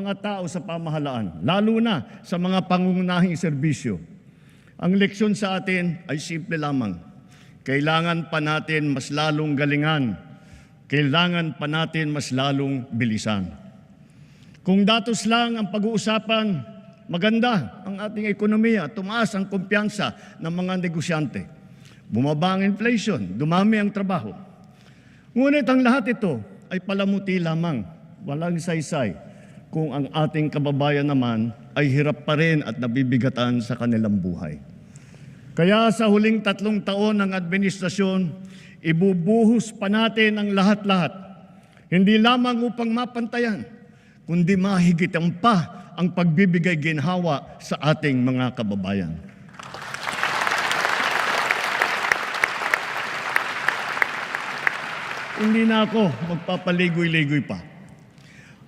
mga tao sa pamahalaan, lalo na sa mga pangunahing serbisyo. Ang leksyon sa atin ay simple lamang. Kailangan pa natin mas lalong galingan. Kailangan pa natin mas lalong bilisan. Kung datos lang ang pag-uusapan, maganda ang ating ekonomiya, tumaas ang kumpiyansa ng mga negosyante. Bumaba ang inflation, dumami ang trabaho. Ngunit ang lahat ito ay palamuti lamang, walang saysay, kung ang ating kababayan naman ay hirap pa rin at nabibigatan sa kanilang buhay. Kaya sa huling 3 taon ng administrasyon, ibubuhos pa natin ang lahat-lahat, hindi lamang upang mapantayan, kundi mahigitan pa ang pagbibigay ginhawa sa ating mga kababayan. Hindi na ako magpapaligoy-ligoy pa.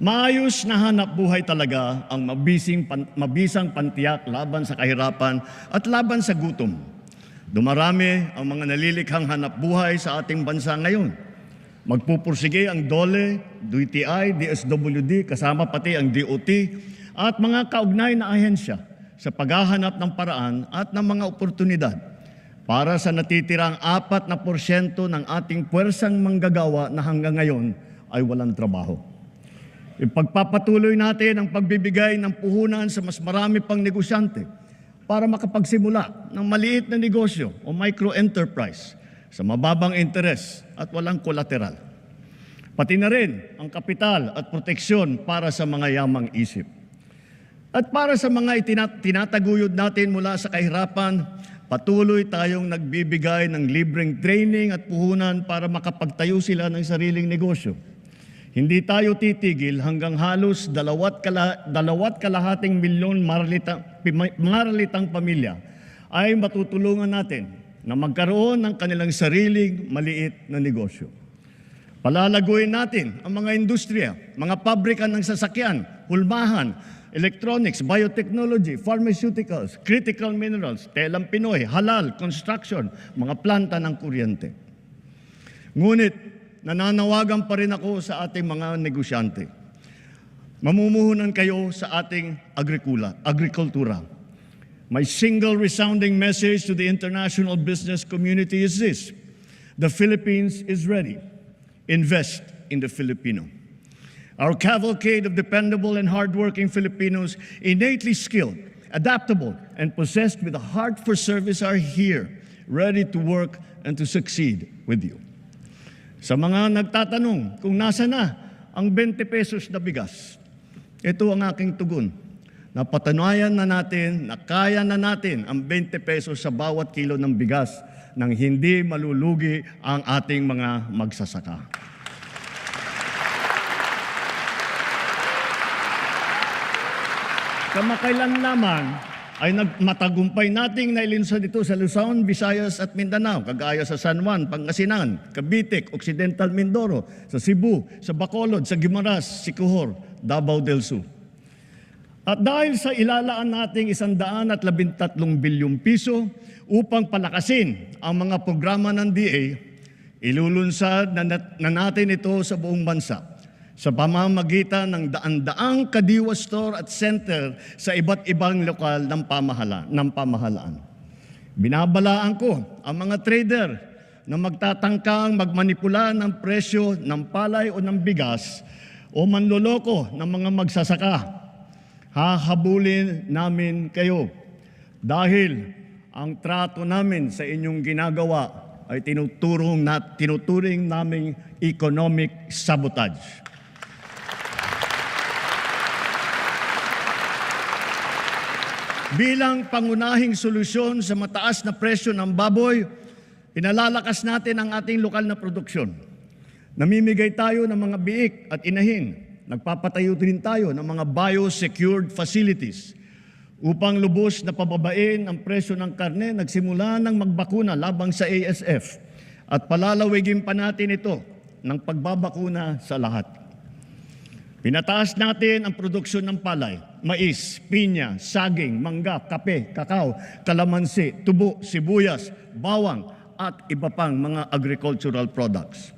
Maayos na hanap buhay talaga ang mabisang pantiyak laban sa kahirapan at laban sa gutom. Dumarami ang mga nalilikhang hanap buhay sa ating bansa ngayon. Magpupursige ang DOLE, DTI, DSWD, kasama pati ang DOT at mga kaugnay na ahensya sa paghahanap ng paraan at ng mga oportunidad para sa natitirang 4% ng ating puwersang manggagawa na hanggang ngayon ay walang trabaho. Ipagpapatuloy natin ang pagbibigay ng puhunan sa mas marami pang negosyante para makapagsimula ng maliit na negosyo o micro-enterprise sa mababang interes at walang kolateral. Pati na rin ang kapital at proteksyon para sa mga yamang isip. At para sa mga tinataguyod natin mula sa kahirapan, patuloy tayong nagbibigay ng libreng training at puhunan para makapagtayo sila ng sariling negosyo. Hindi tayo titigil hanggang halos 2.5 milyon maralitang pamilya ay matutulungan natin na magkaroon ng kanilang sariling maliit na negosyo. Palalaguin natin ang mga industriya, mga pabrika ng sasakyan, hulmahan, electronics, biotechnology, pharmaceuticals, critical minerals, telang Pinoy, halal, construction, mga planta ng kuryente. Ngunit, nananawagan pa rin ako sa ating mga negosyante. Mamumuhunan kayo sa ating agrikultura. My single resounding message to the international business community is this: the Philippines is ready. Invest in the Filipino. Our cavalcade of dependable and hardworking Filipinos, innately skilled, adaptable, and possessed with a heart for service are here, ready to work and to succeed with you. Sa mga nagtatanong kung nasa na ang 20 pesos na bigas, ito ang aking tugon. Napatunayan na natin na kaya na natin ang 20 pesos sa bawat kilo ng bigas nang hindi malulugi ang ating mga magsasaka. Kamakailan lamang ay matagumpay nating nailunsad ito sa Luzon, Visayas at Mindanao, kagaya sa San Juan, Pangasinan, Cavite, Occidental Mindoro, sa Cebu, sa Bacolod, sa Guimaras, Siquijor, Davao del Sur. At dahil sa ilalaan nating 113 bilyong piso upang palakasin ang mga programa ng DA, ilulunsad na natin ito sa buong bansa sa pamamagitan ng daan-daang kadiwa store at center sa iba't ibang lokal ng pamahalaan. Binabalaan ko ang mga trader na magtatangkang magmanipula ng presyo ng palay o ng bigas o manloloko ng mga magsasaka. Hahabulin namin kayo dahil ang trato namin sa inyong ginagawa ay tinuturing naming economic sabotage. Bilang pangunahing solusyon sa mataas na presyo ng baboy, pinalalakas natin ang ating lokal na produksyon. Namimigay tayo ng mga biik at inahin. Nagpapatayo din tayo ng mga biosecured facilities upang lubos na pababain ang presyo ng karne. Nagsimula ng magbakuna labang sa ASF at palalawigin pa natin ito ng pagbabakuna sa lahat. Pinataas natin ang produksyon ng palay, mais, pinya, saging, mangga, kape, kakao, kalamansi, tubo, sibuyas, bawang at iba pang mga agricultural products.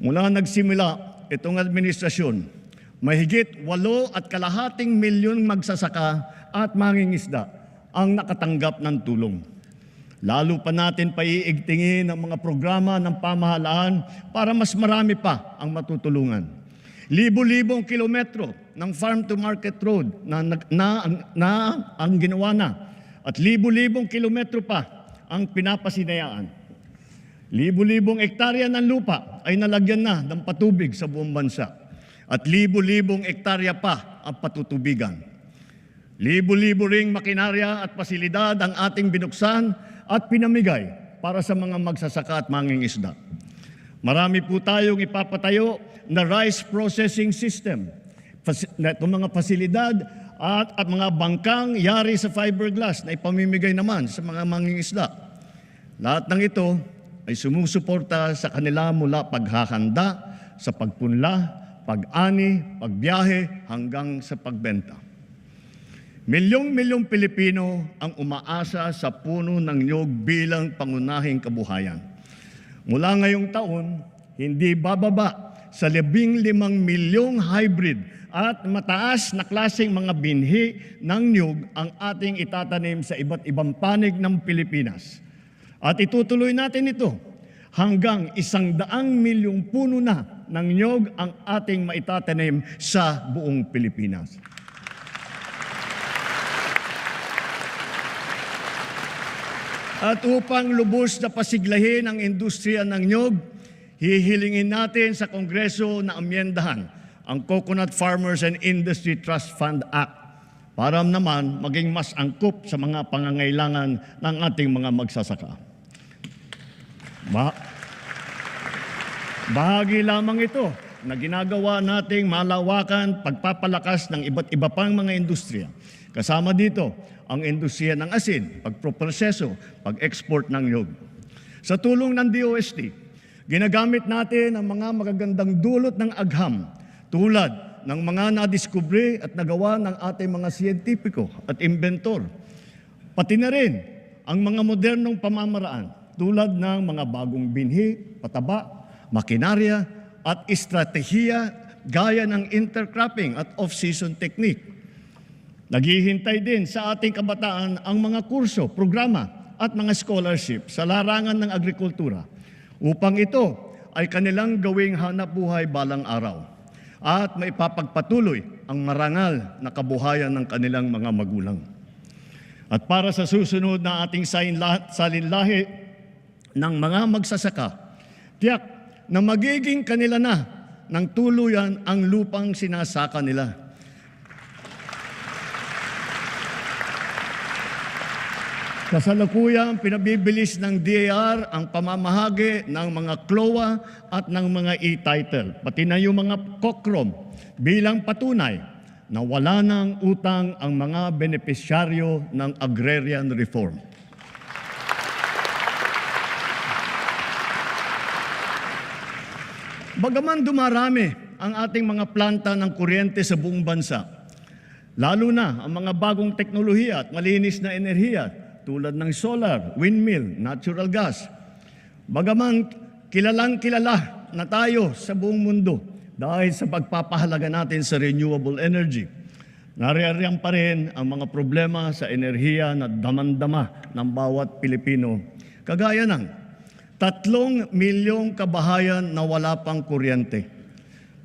Mula nagsimula itong administrasyon, Mahigit 8.5 milyong magsasaka at mangingisda ang nakatanggap ng tulong. Lalo pa natin paiigtingin ang mga programa ng pamahalaan para mas marami pa ang matutulungan. Libo-libong kilometro ng farm-to-market road na ang ginawa na at libo-libong kilometro pa ang pinapasinayaan. Libo-libong ektarya ng lupa ay nalagyan na ng patubig sa buong bansa at libo-libong ektarya pa ang patutubigan. Libo-libo ring makinarya at pasilidad ang ating binuksan at pinamigay para sa mga magsasaka at mangingisda. Marami po tayong ipapatayo na rice processing system. Itong mga pasilidad at mga bangkang yari sa fiberglass na ipamimigay naman sa mga mangingisda. Lahat ng ito ay sumusuporta sa kanila mula paghahanda, sa pagpunla, pag-ani, pagbiyahe hanggang sa pagbenta. Milyong-milyong Pilipino ang umaasa sa puno ng niyog bilang pangunahing kabuhayan. Mula ngayong taon, hindi bababa sa 15 milyong hybrid at mataas na klaseng mga binhi ng niyog ang ating itatanim sa iba't ibang panig ng Pilipinas. At itutuloy natin ito hanggang 100 milyong puno na ng niyog ang ating maitatanim sa buong Pilipinas. At upang lubos na pasiglahin ang industriya ng niyog, hihilingin natin sa Kongreso na amyendahan ang Coconut Farmers and Industry Trust Fund Act para naman maging mas angkop sa mga pangangailangan ng ating mga magsasaka. Bahagi lamang ito na ginagawa nating malawakan pagpapalakas ng iba't iba pang mga industriya. Kasama dito ang industriya ng asin, pagproproseso, pag-export ng niyog. Sa tulong ng DOST, ginagamit natin ang mga magagandang dulot ng agham tulad ng mga nadiskubre at nagawa ng ating mga siyentipiko at inventor. Pati na rin ang mga modernong pamamaraan tulad ng mga bagong binhi, pataba, makinarya at estratehiya gaya ng intercropping at off-season technique. Naghihintay din sa ating kabataan ang mga kurso, programa at mga scholarship sa larangan ng agrikultura upang ito ay kanilang gawing hanapbuhay balang araw at maipapagpatuloy ang marangal na kabuhayan ng kanilang mga magulang. At para sa susunod na ating salinlahi ng mga magsasaka, tiyak na magiging kanila na ng tuluyan ang lupang sinasaka nila. Kasalukuyang pinabibilis ng DAR ang pamamahagi ng mga CLOA at ng mga e-title, pati na yung mga COCROM bilang patunay na wala ng utang ang mga benepisyaryo ng agrarian reform. Bagaman dumarami ang ating mga planta ng kuryente sa buong bansa, lalo na ang mga bagong teknolohiya at malinis na enerhiya, tulad ng solar, windmill, natural gas. Bagaman kilalang-kilala na tayo sa buong mundo dahil sa pagpapahalaga natin sa renewable energy, naririyan pa rin ang mga problema sa enerhiya na damandama ng bawat Pilipino. Kagaya ng 3 milyong kabahayan na wala pang kuryente.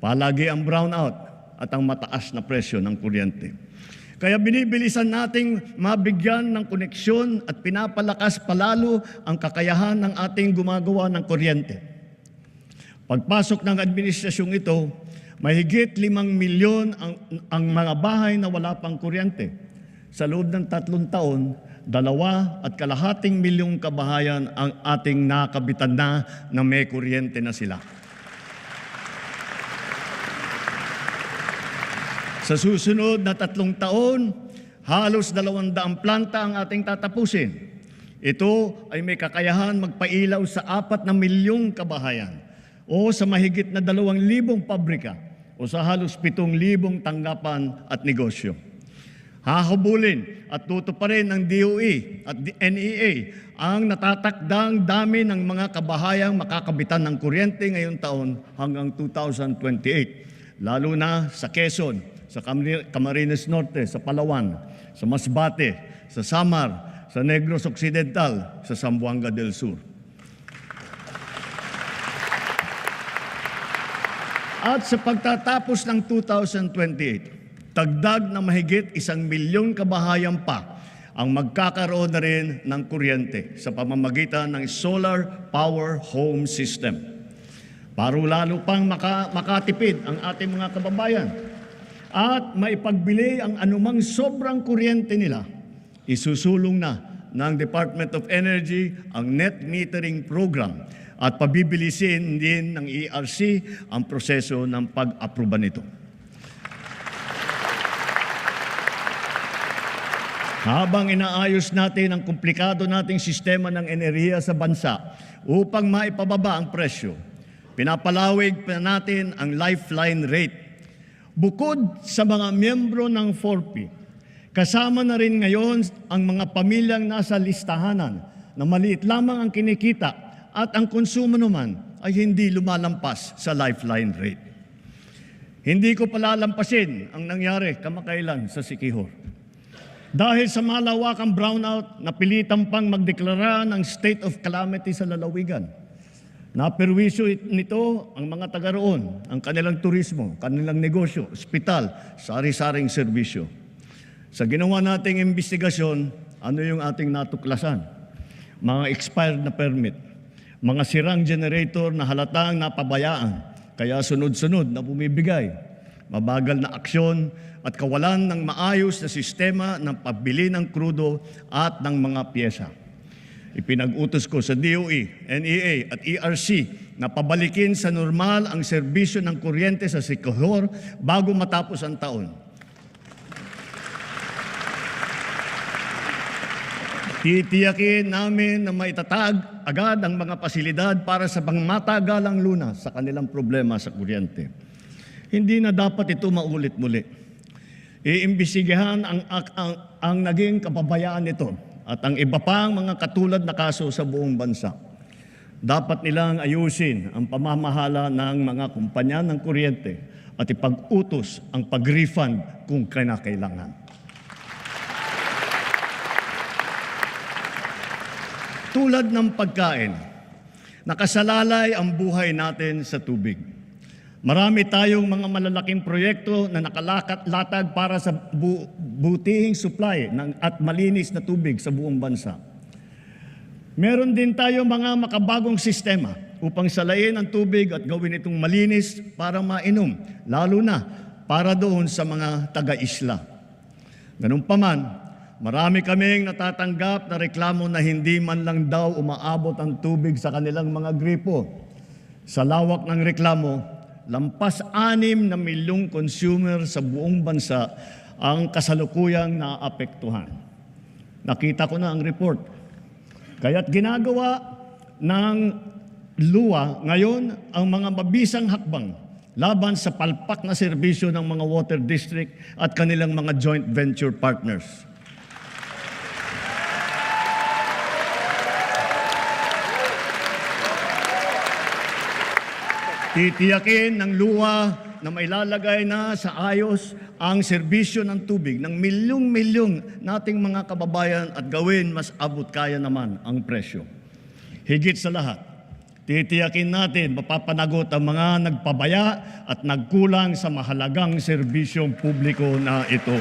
Palagi ang brownout at ang mataas na presyo ng kuryente. Kaya binibilisan nating mabigyan ng koneksyon at pinapalakas palalo ang kakayahan ng ating gumagawa ng kuryente. Pagpasok ng administrasyong ito, mahigit 5 milyon ang mga bahay na wala pang kuryente. Sa loob ng 3 taon, 2.5 milyong kabahayan ang ating nakabitan na may kuryente na sila. Sa susunod na 3 taon, halos 200 planta ang ating tatapusin. Ito ay may kakayahan magpailaw sa 4 milyong kabahayan o sa mahigit na 2,000 pabrika o sa halos 7,000 tanggapan at negosyo. Hahabulin at tutuparin ng DOE at NEA ang natatakdang dami ng mga kabahayang makakabitan ng kuryente ngayong taon hanggang 2028. lalo na sa Quezon, sa Camarines Norte, sa Palawan, sa Masbate, sa Samar, sa Negros Occidental, sa Zamboanga del Sur. At sa pagtatapos ng 2028, dagdag na mahigit 1 milyong kabahayan pa ang magkakaroon na rin ng kuryente sa pamamagitan ng solar power home system. Para lalo pang makatipid ang ating mga kababayan at maipagbili ang anumang sobrang kuryente nila, isusulong na ng Department of Energy ang net metering program at pabibilisin din ng ERC ang proseso ng pag-aproba nito. Habang inaayos natin ang komplikado nating sistema ng enerhiya sa bansa upang maipababa ang presyo, pinapalawig pa natin ang lifeline rate. Bukod sa mga miyembro ng 4P, kasama na rin ngayon ang mga pamilyang nasa listahanan na maliit lamang ang kinikita at ang konsumo naman ay hindi lumalampas sa lifeline rate. Hindi ko palalampasin ang nangyari kamakailan sa Siquijor. Dahil sa malawakang brownout, napilitan pang magdeklara ng state of calamity sa lalawigan. Naperwisyo nito ang mga taga roon, ang kanilang turismo, kanilang negosyo, ospital, sari-saring serbisyo. Sa ginawa nating investigasyon, ano yung ating natuklasan? Mga expired na permit, mga sirang generator na halatang napabayaan, kaya sunod-sunod na bumibigay, mabagal na aksyon at kawalan ng maayos na sistema ng pagbili ng krudo at ng mga pyesa. Ipinag-utos ko sa DOE, NEA at ERC na pabalikin sa normal ang serbisyo ng kuryente sa Siquijor bago matapos ang taon. Titiyakin namin na maitatag agad ang mga pasilidad para sa pangmatagalang lunas sa kanilang problema sa kuryente. Hindi na dapat ito maulit-muli. Iimbestigahan ang naging kapabayaan nito at ang iba pang mga katulad na kaso sa buong bansa. Dapat nilang ayusin ang pamamahala ng mga kumpanya ng kuryente at ipag-utos ang pag-refund kung kinakailangan. Tulad ng pagkain, nakasalalay ang buhay natin sa tubig. Marami tayong mga malalaking proyekto na nakalatag para sa butihing supply at malinis na tubig sa buong bansa. Meron din tayo mga makabagong sistema upang salayin ang tubig at gawin itong malinis para mainom, lalo na para doon sa mga taga-isla. Ganun pa man, marami kaming natatanggap na reklamo na hindi man lang daw umaabot ang tubig sa kanilang mga gripo. Sa lawak ng reklamo, lampas 6 na milyong consumer sa buong bansa ang kasalukuyang naapektuhan. Nakita ko na ang report. Kaya't ginagawa ng LUA ngayon ang mga mabisang hakbang laban sa palpak na serbisyo ng mga water district at kanilang mga joint venture partners. Titiyakin ng LUA na mailalagay na sa ayos ang serbisyo ng tubig ng milyong-milyong nating mga kababayan at gawin mas abot kaya naman ang presyo. Higit sa lahat, titiyakin natin mapapanagot ang mga nagpabaya at nagkulang sa mahalagang serbisyong publiko na ito.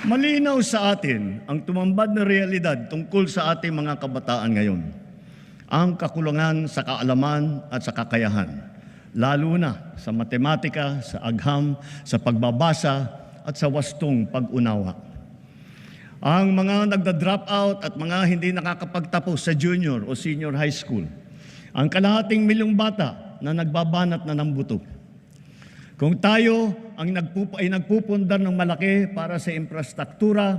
Malinaw sa atin ang tumambad na realidad tungkol sa ating mga kabataan ngayon. Ang kakulangan sa kaalaman at sa kakayahan, lalo na sa matematika, sa agham, sa pagbabasa at sa wastong pag-unawa. Ang mga nagda-drop out at mga hindi nakakapagtapos sa junior o senior high school. Ang kalahating milyong bata na nagbabanat na ng buto. Kung tayo ay nagpupundar ng malaki para sa infrastruktura,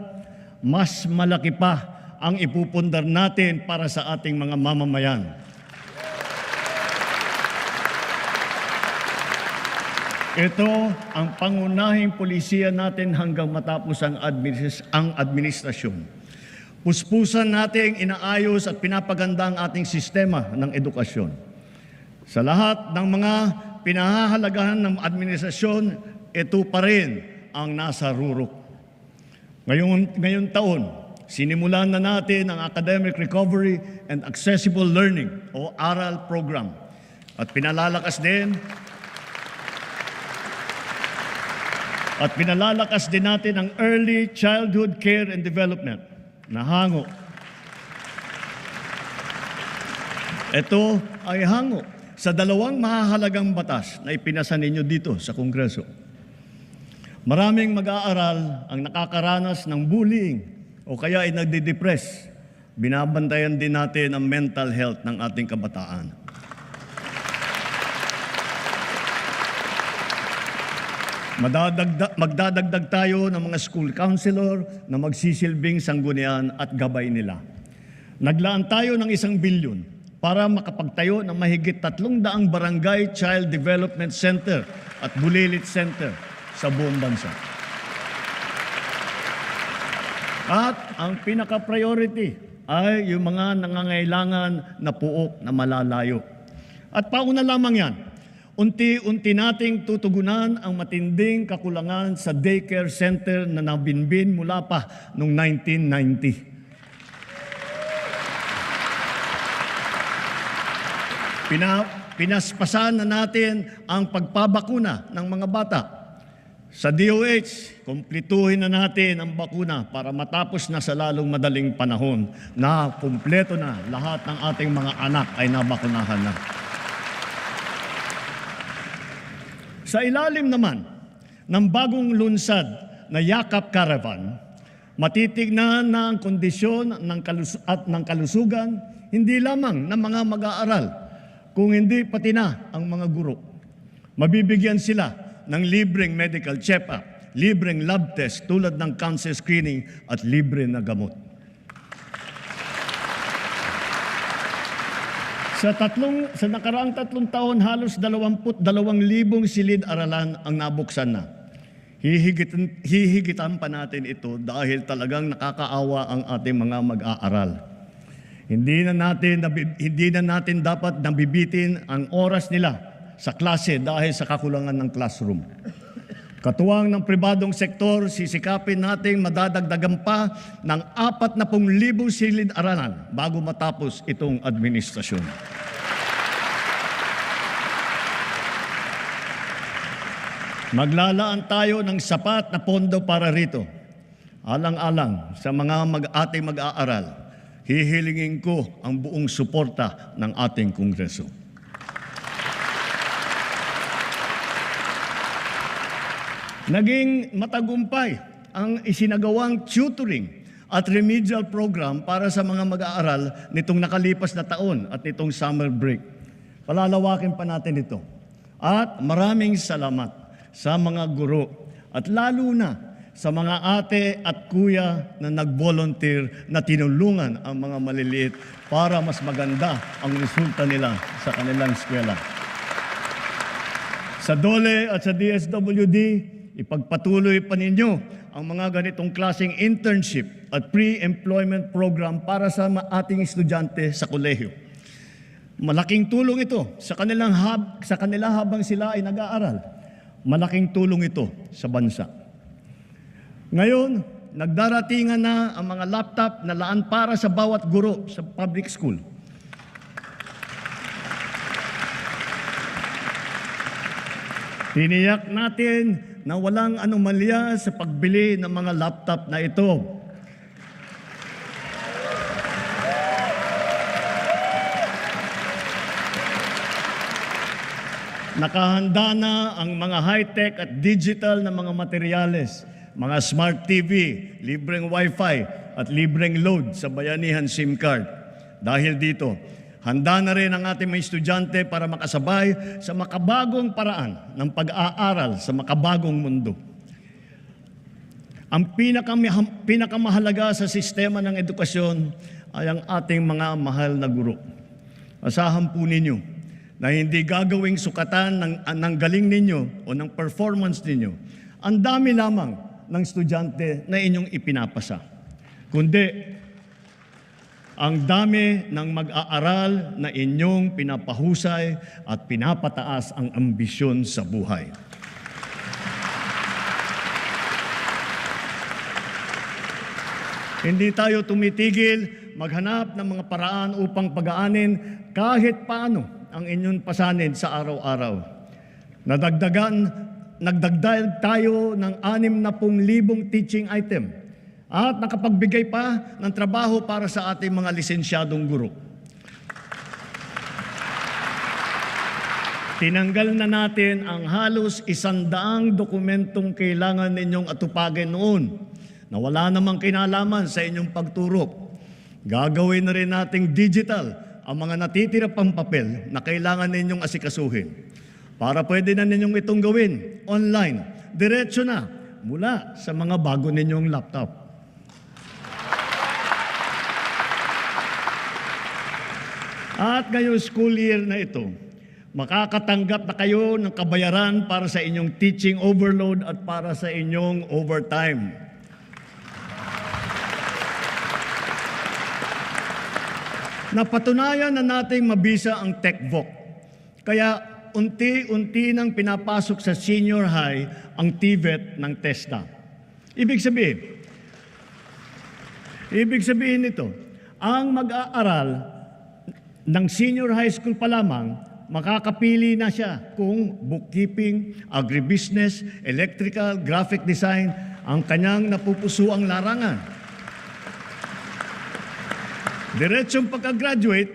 mas malaki pa ang ipupundar natin para sa ating mga mamamayan. Ito ang pangunahing polisiya natin hanggang matapos ang administrasyon. Puspusan nating inaayos at pinapaganda ang ating sistema ng edukasyon. Sa lahat ng mga pinahahalagahan ng administrasyon, ito pa rin ang nasa rurok. Ngayong taon, sinimulan na natin ang Academic Recovery and Accessible Learning o ARAL program. At pinalalakas din natin ang Early Childhood Care and Development na hango. Ito ay hango sa dalawang mahahalagang batas na ipinasa ninyo dito sa Kongreso. Maraming mag-aaral ang nakakaranas ng bullying o kaya ay nagde-depress. Binabantayan din natin ang mental health ng ating kabataan. Magdadagdag tayo ng mga school counselor na magsisilbing sanggunian at gabay nila. Naglaan tayo ng 1 bilyon para makapagtayo ng mahigit 300 barangay child development center at bulilit center sa buong bansa. At ang pinaka-priority ay yung mga nangangailangan na puok na malalayo. At pauna lamang yan, unti-unti nating tutugunan ang matinding kakulangan sa daycare center na nabinbin mula pa noong 1990. Pinaspasan na natin ang pagpabakuna ng mga bata. Sa DOH, kumpletuhin na natin ang bakuna para matapos na sa lalong madaling panahon na kumpleto na lahat ng ating mga anak ay nabakunahan na. Sa ilalim naman ng bagong lunsad na Yakap Caravan, matitignan na ang kondisyon ng kalusugan hindi lamang ng mga mag-aaral, kung hindi pati na ang mga guro. Mabibigyan sila ng libreng medical check-up, libreng lab test tulad ng cancer screening at libre na gamot. Sa nakaraang 3 taon, halos 22,000 silid-aralan ang nabuksan na. Hihigitan pa natin ito dahil talagang nakakaawa ang ating mga mag-aaral. Hindi na natin dapat nabibitin ang oras nila sa klase dahil sa kakulangan ng classroom. Katuwang ng pribadong sektor, sisikapin nating madadagdagan pa ng 40,000 silid-aralan bago matapos itong administrasyon. Maglalaan tayo ng sapat na pondo para rito. Alang-alang sa mga ating mag-aaral, hihilingin ko ang buong suporta ng ating Kongreso. Naging matagumpay ang isinagawang tutoring at remedial program para sa mga mag-aaral nitong nakalipas na taon at nitong summer break. Palalawakin pa natin ito. At maraming salamat sa mga guro at lalo na sa mga ate at kuya na nag-volunteer na tinulungan ang mga maliliit para mas maganda ang resulta nila sa kanilang eskwela. Sa DOLE at sa DSWD, ipagpatuloy pa ninyo ang mga ganitong klaseng internship at pre-employment program para sa ating estudyante sa kolehiyo. Malaking tulong ito sa kanila habang sila ay nag-aaral. Malaking tulong ito sa bansa. Ngayon, nagdaratingan na ang mga laptop na laan para sa bawat guro sa public school. Tiniyak natin na walang anomalya sa pagbili ng mga laptop na ito. Nakahanda na ang mga high-tech at digital na mga materyales, mga smart TV, libreng Wi-Fi at libreng load sa bayanihan SIM card. Dahil dito, handa na rin ang ating mga estudyante para makasabay sa makabagong paraan ng pag-aaral sa makabagong mundo. Ang pinakamahalaga sa sistema ng edukasyon ay ang ating mga mahal na guro. Asahan po ninyo na hindi gagawing sukatan ng galing ninyo o ng performance ninyo ang dami lamang ng estudyante na inyong ipinapasa. Kundi Ang dami ng mag-aaral na inyong pinapahusay at pinapataas ang ambisyon sa buhay. Hindi tayo tumitigil maghanap ng mga paraan upang pagaanin kahit paano ang inyong pasanin sa araw-araw. Nagdagdag tayo ng 60,000 teaching item at nakapagbigay pa ng trabaho para sa ating mga lisensyadong guro. Tinanggal na natin ang halos 100 dokumentong kailangan ninyong atupagin noon na wala namang kinalaman sa inyong pagturo. Gagawin na rin nating digital ang mga natitira pang papel na kailangan ninyong asikasuhin. Para pwede na ninyong itong gawin online, diretso na mula sa mga bago ninyong laptop. At ngayong school year na ito, makakatanggap na kayo ng kabayaran para sa inyong teaching overload at para sa inyong overtime. Napatunayan na nating mabisa ang TechVoc. Kaya unti-unti nang pinapasok sa senior high ang TVET ng TESDA. Ibig sabihin nito, ang mag-aaral ng senior high school pa lamang, makakapili na siya kung bookkeeping, agribusiness, electrical, graphic design, ang kanyang napupusuang larangan. Diretsong pagka-graduate,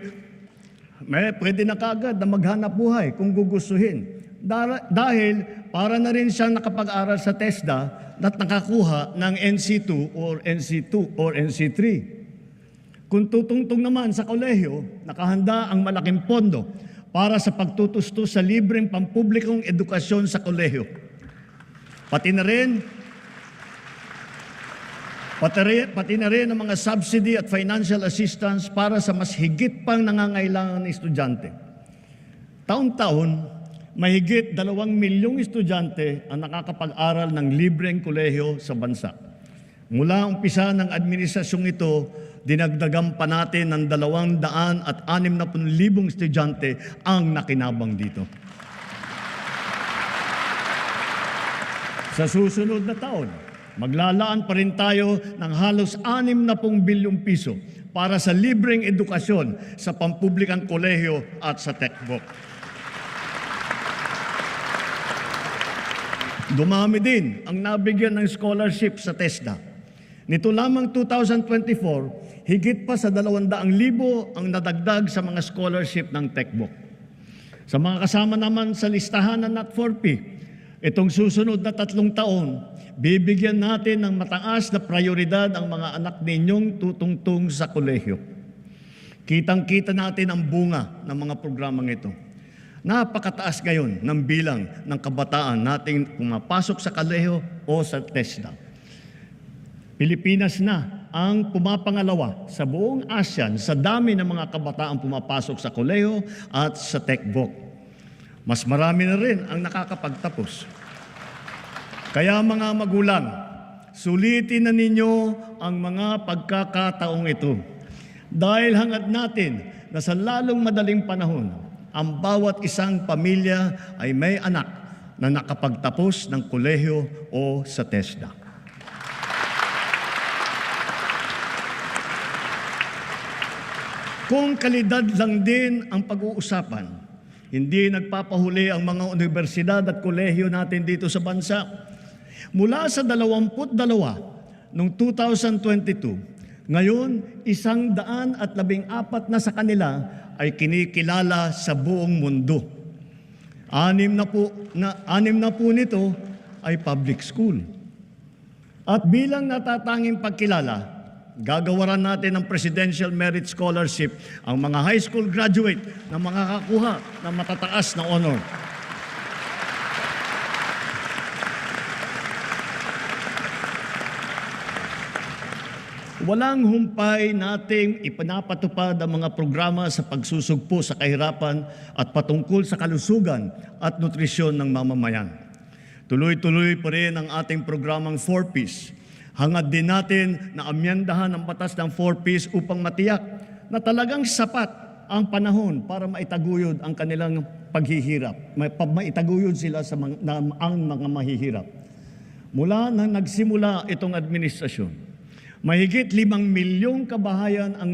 pwede na kaagad na maghanap buhay kung gugustuhin. Dahil para na rin siyang nakapag-aral sa TESDA at nakakuha ng NC2 or NC3. Kung tutungtong naman sa kolehiyo, nakahanda ang malaking pondo para sa pagtutustos sa libreng pampublikong edukasyon sa kolehiyo. Pati na rin ang mga subsidy at financial assistance para sa mas higit pang nangangailangan ng estudyante. Taon-taon, mahigit 2 milyong estudyante ang nakakapag-aral ng libreng kolehiyo sa bansa. Mula umpisa ng administrasyong ito, dinagdagan pa natin ng 260,000 estudyante ang nakinabang dito. Sa susunod na taon, maglalaan pa rin tayo ng halos 60 bilyong piso para sa libreng edukasyon sa pampublikang kolehiyo at sa TechVoc. Dumami din ang nabigyan ng scholarship sa TESDA. Nito lamang 2024, higit pa sa 200,000 ang nadagdag sa mga scholarship ng TechVoc. Sa mga kasama naman sa listahan ng Not4P, itong susunod na 3 taon, bibigyan natin ng mataas na prioridad ang mga anak ninyong tutungtong sa kolehiyo. Kitang-kita natin ang bunga ng mga programang ito. Napakataas ngayon ng bilang ng kabataan nating pumapasok sa kolehiyo o sa TESDA. Pilipinas na ang pumapangalawa sa buong ASEAN sa dami ng mga kabataan pumapasok sa kolehiyo at sa TechVoc. Mas marami na rin ang nakakapagtapos. Kaya mga magulang, sulitin na ninyo ang mga pagkakataong ito. Dahil hangad natin na sa lalong madaling panahon, ang bawat isang pamilya ay may anak na nakapagtapos ng kolehiyo o sa TESDA. Kung kalidad lang din ang pag-uusapan, hindi nagpapahuli ang mga universidad at kolehiyo natin dito sa bansa. Mula sa 22 noong 2022, ngayon 114 na sa kanila ay kinikilala sa buong mundo. 6 na po nito ay public school. At bilang natatanging pagkilala, gagawaran natin ng Presidential Merit Scholarship ang mga high school graduate na makakakuha ng matataas na honor. Walang humpay nating ipinapatupad ang mga programa sa pagsusugpo sa kahirapan at patungkol sa kalusugan at nutrisyon ng mamamayan. Tuloy-tuloy pa rin ang ating programang 4Ps. Hangad din natin na amyendahan ang batas ng 4Ps upang matiyak na talagang sapat ang panahon para maitaguyod ang kanilang paghihirap. Maitaguyod sila ang mga mahihirap. Mula nang nagsimula itong administrasyon, mahigit 5 milyong kabahayan ang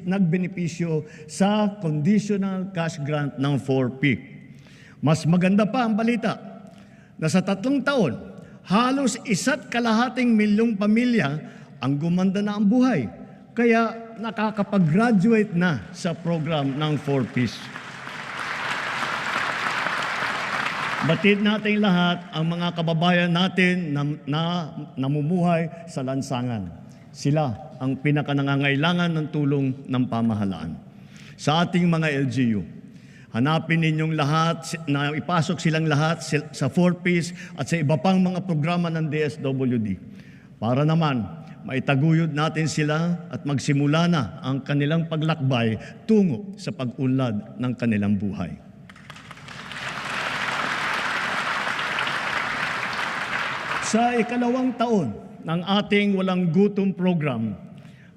nagbenepisyo sa conditional cash grant ng 4P. Mas maganda pa ang balita na sa 3 taon, halos 1.5 milyong pamilya ang gumanda na ang buhay. Kaya nakakapag-graduate na sa program ng 4Ps. Batid natin lahat ang mga kababayan natin na namumuhay sa lansangan. Sila ang pinakanangangailangan ng tulong ng pamahalaan. Sa ating mga LGU, hanapin ninyong lahat, na ipasok silang lahat sa 4Ps at sa iba pang mga programa ng DSWD. Para naman, maitaguyod natin sila at magsimula na ang kanilang paglakbay tungo sa pag-unlad ng kanilang buhay. Sa ikalawang taon ng ating Walang Gutom program,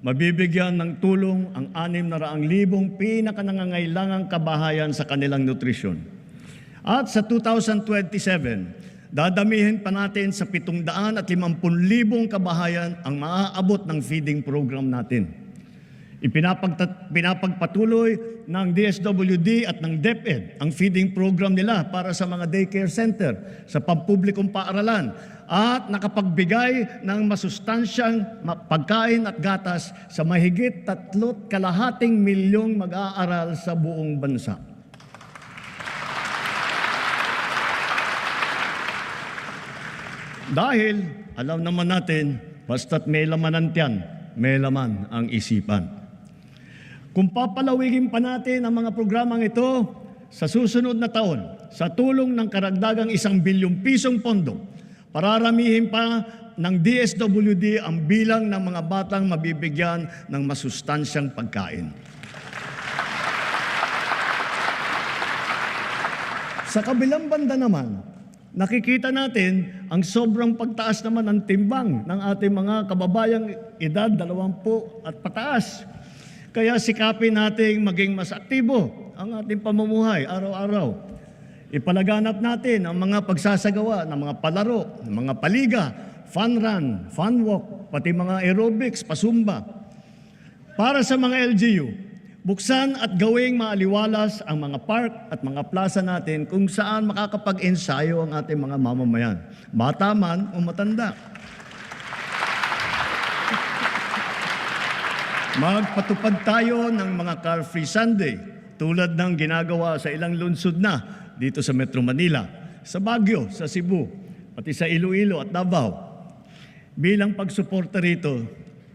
mabibigyan ng tulong ang 600,000 pinakanangangailangang kabahayan sa kanilang nutrisyon. At sa 2027, dadamihin pa natin sa 750,000 kabahayan ang maaabot ng feeding program natin. Pinapagpatuloy ng DSWD at ng DepEd ang feeding program nila para sa mga daycare center sa pampublikong paaralan at nakapagbigay ng masustansyang pagkain at gatas sa mahigit 3.2 milyong mag-aaral sa buong bansa. Dahil alam naman natin, basta't may laman ang tiyan, may laman ang isipan. Kung papalawigin pa natin ang mga programang ito sa susunod na taon, sa tulong ng karagdagang 1 bilyong pisong pondo, pararamihin pa ng DSWD ang bilang ng mga batang mabibigyan ng masustansyang pagkain. Sa kabilang banda naman, nakikita natin ang sobrang pagtaas naman ng timbang ng ating mga kababayang edad 20 at pataas. Kaya sikapin nating maging mas aktibo ang ating pamumuhay araw-araw. Ipalaganap natin ang mga pagsasagawa ng mga palaro, ng mga paliga, fun run, fun walk, pati mga aerobics, pasumba. Para sa mga LGU, buksan at gawing maaliwalas ang mga park at mga plaza natin kung saan makakapag-ensayo ang ating mga mamamayan, bata man o matanda. Magpatupad tayo ng mga car-free Sunday tulad ng ginagawa sa ilang lungsod na dito sa Metro Manila, sa Baguio, sa Cebu, pati sa Iloilo at Davao. Bilang pagsuporta rito,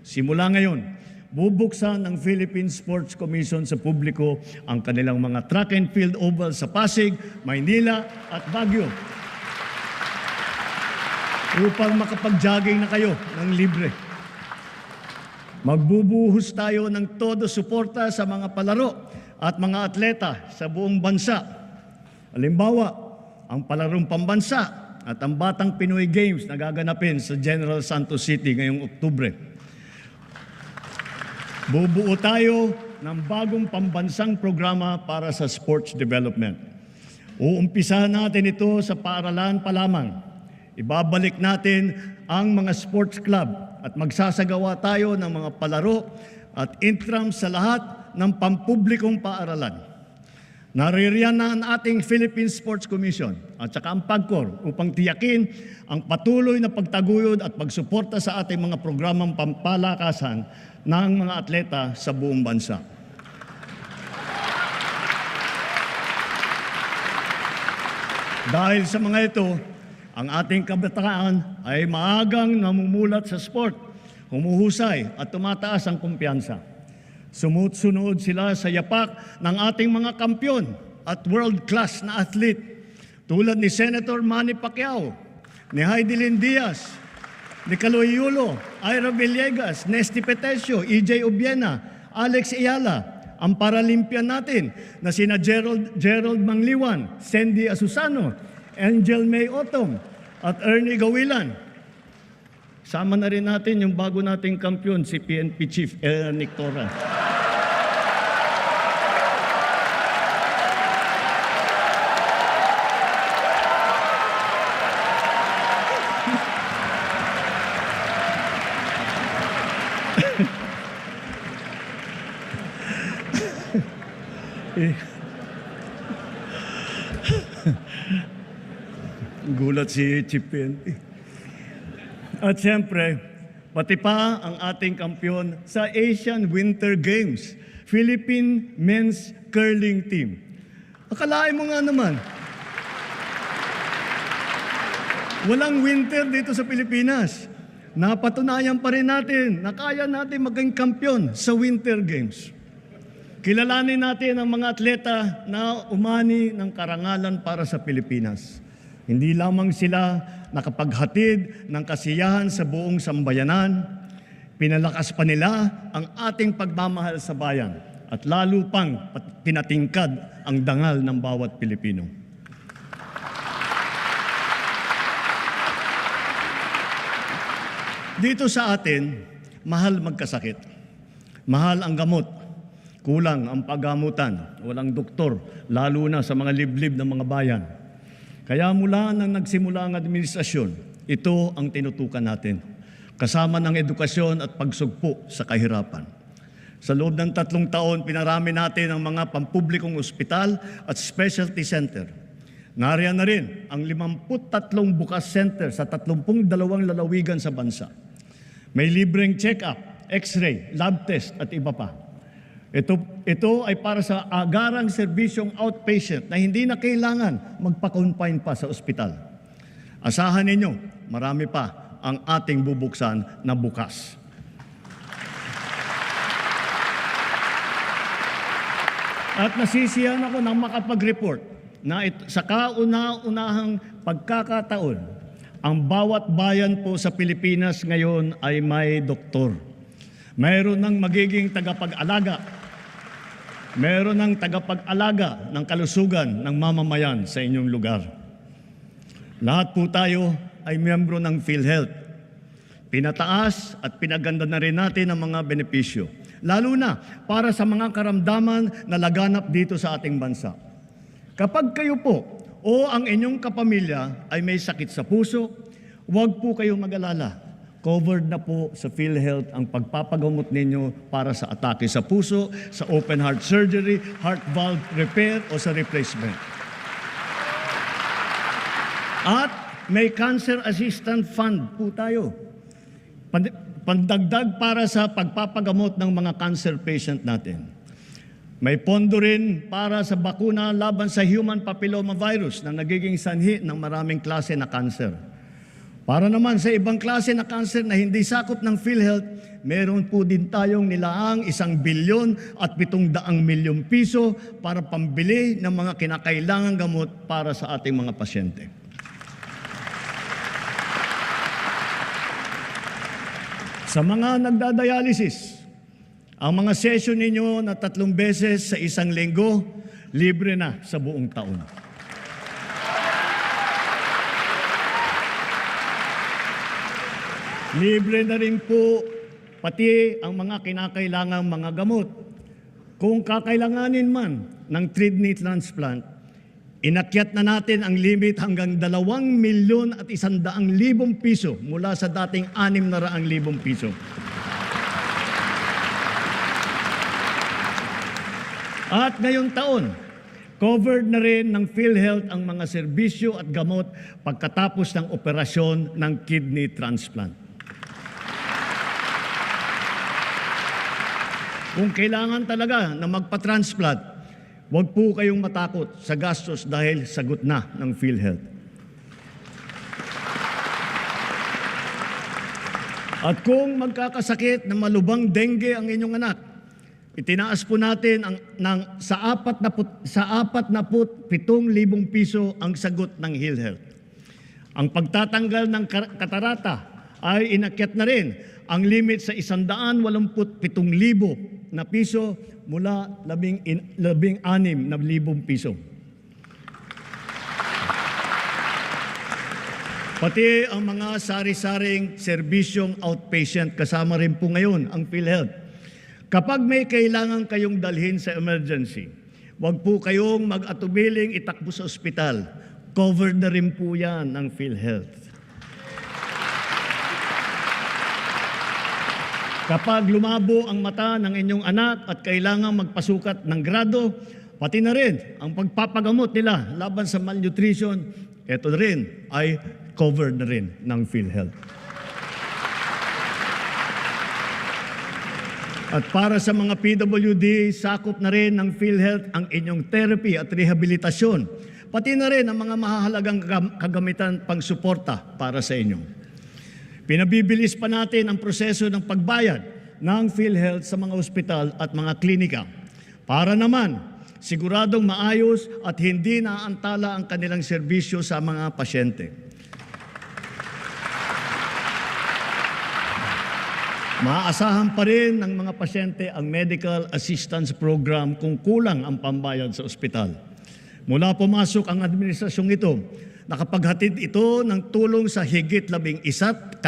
simula ngayon, bubuksan ng Philippine Sports Commission sa publiko ang kanilang mga track and field oval sa Pasig, Maynila at Baguio upang makapag-jogging na kayo ng libre. Magbubuhos tayo ng todo suporta sa mga palaro at mga atleta sa buong bansa. Halimbawa, ang palarong pambansa at ang Batang Pinoy Games na gaganapin sa General Santos City ngayong Oktubre. Bubuo tayo ng bagong pambansang programa para sa sports development. Uumpisahan natin ito sa paaralan pa lamang. Ibabalik natin ang mga sports club at magsasagawa tayo ng mga palaro at intrams sa lahat ng pampublikong paaralan. Naririyan na ang ating Philippine Sports Commission at saka ang PAGCOR upang tiyakin ang patuloy na pagtaguyod at pagsuporta sa ating mga programang pampalakasan ng mga atleta sa buong bansa. Dahil sa mga ito, ang ating kabataan ay maagang namumulat sa sport, humuhusay at tumataas ang kumpiyansa. Sumusunod sila sa yapak ng ating mga kampyon at world-class na athlete tulad ni Senator Manny Pacquiao, ni Heidelin Diaz, ni Kaloy Yulo, Ira Villegas, Nesty Petesio, EJ Obiena, Alex Ayala, ang Paralympian natin na sina Gerald Mangliwan, Sandy Asusano, Angel May Otom, at Ernie Gawilan. Sama na rin natin yung bago nating kampyon, si PNP Chief Nick Torran. Eh, gulat si Chief PNP. At siyempre, pati pa ang ating kampiyon sa Asian Winter Games, Philippine Men's Curling Team. Akalain mo nga naman, walang winter dito sa Pilipinas. Napatunayan pa rin natin na kaya natin maging kampiyon sa Winter Games. Kilalanin natin ang mga atleta na umani ng karangalan para sa Pilipinas. Hindi lamang sila nakapaghatid ng kasiyahan sa buong sambayanan, pinalakas pa nila ang ating pagmamahal sa bayan at lalo pang pinatingkad ang dangal ng bawat Pilipino. Dito sa atin, mahal magkasakit. Mahal ang gamot. Kulang ang paggamutan. Walang doktor, lalo na sa mga liblib ng mga bayan. Kaya mula nang nagsimula ang administrasyon, ito ang tinutukan natin. Kasama ng edukasyon at pagsugpo sa kahirapan. Sa loob ng 3 taon, pinarami natin ang mga pampublikong ospital at specialty center. Nariyan na rin ang 53 bukas center sa 32 lalawigan sa bansa. May libreng check-up, x-ray, lab test at iba pa. Ito ay para sa agarang serbisyong outpatient na hindi na kailangan magpa-confine pa sa ospital. Asahan ninyo, marami pa ang ating bubuksan na bukas. At nasisiyahan ako nang makapag-report na sa kauna-unahang pagkakataon, ang bawat bayan po sa Pilipinas ngayon ay may doktor. Mayroon ng magiging tagapag-alaga. Mayroon ng tagapag-alaga ng kalusugan ng mamamayan sa inyong lugar. Lahat po tayo ay miyembro ng PhilHealth. Pinataas at pinaganda na rin natin ang mga benepisyo, lalo na para sa mga karamdaman na laganap dito sa ating bansa. Kapag kayo po o ang inyong kapamilya ay may sakit sa puso, huwag po kayong mag-alala. Covered na po sa PhilHealth ang pagpapagamot ninyo para sa atake sa puso, sa open heart surgery, heart valve repair o sa replacement. At may cancer assistance fund po tayo. Pandagdag para sa pagpapagamot ng mga cancer patient natin. May pondo rin para sa bakuna laban sa human papilloma virus na nagiging sanhi ng maraming klase na cancer. Para naman sa ibang klase na cancer na hindi sakop ng PhilHealth, meron po din tayong nilaang 1 bilyon at 700 milyong piso para pambili ng mga kinakailangang gamot para sa ating mga pasyente. Sa mga nagdadialysis, ang mga session ninyo na 3 beses sa 1 linggo, libre na sa buong taon. Libre na rin po pati ang mga kinakailangang mga gamot. Kung kakailanganin man ng kidney transplant, inakyat na natin ang limit hanggang 2,100,000 piso mula sa dating 600,000 piso. At ngayong taon, covered na rin ng PhilHealth ang mga serbisyo at gamot pagkatapos ng operasyon ng kidney transplant. Kung kailangan talaga na magpa-transplant, huwag po kayong matakot sa gastos dahil sagot na ng PhilHealth. At kung magkakasakit na malubhang dengue ang inyong anak, itinaas po natin sa 47,000 piso ang sagot ng PhilHealth. Ang pagtatanggal ng katarata ay inakyat na rin ang limit sa 187,000 na piso mula 16,000 piso. Pati ang mga sari-saring serbisyong outpatient, kasama rin po ngayon ang PhilHealth. Kapag may kailangan kayong dalhin sa emergency, huwag po kayong mag-atubiling itakbo sa ospital. Covered na rin po yan ng PhilHealth. Kapag lumabo ang mata ng inyong anak at kailangan magpasukat ng grado, Pati na rin ang pagpapagamot nila laban sa malnutrition, ito rin ay covered na rin ng PhilHealth. At para sa mga PWD, sakop na rin ng PhilHealth ang inyong therapy at rehabilitasyon, pati na rin ang mga mahahalagang kagamitan pang-suporta para sa inyo. Pinabibilis pa natin ang proseso ng pagbayad ng PhilHealth sa mga ospital at mga klinika para naman siguradong maayos at hindi naantala ang kanilang serbisyo sa mga pasyente. Maaasahan pa rin ng mga pasyente ang medical assistance program kung kulang ang pambayad sa ospital. Mula pumasok ang administrasyong ito, nakapaghatid ito ng tulong sa higit 11.5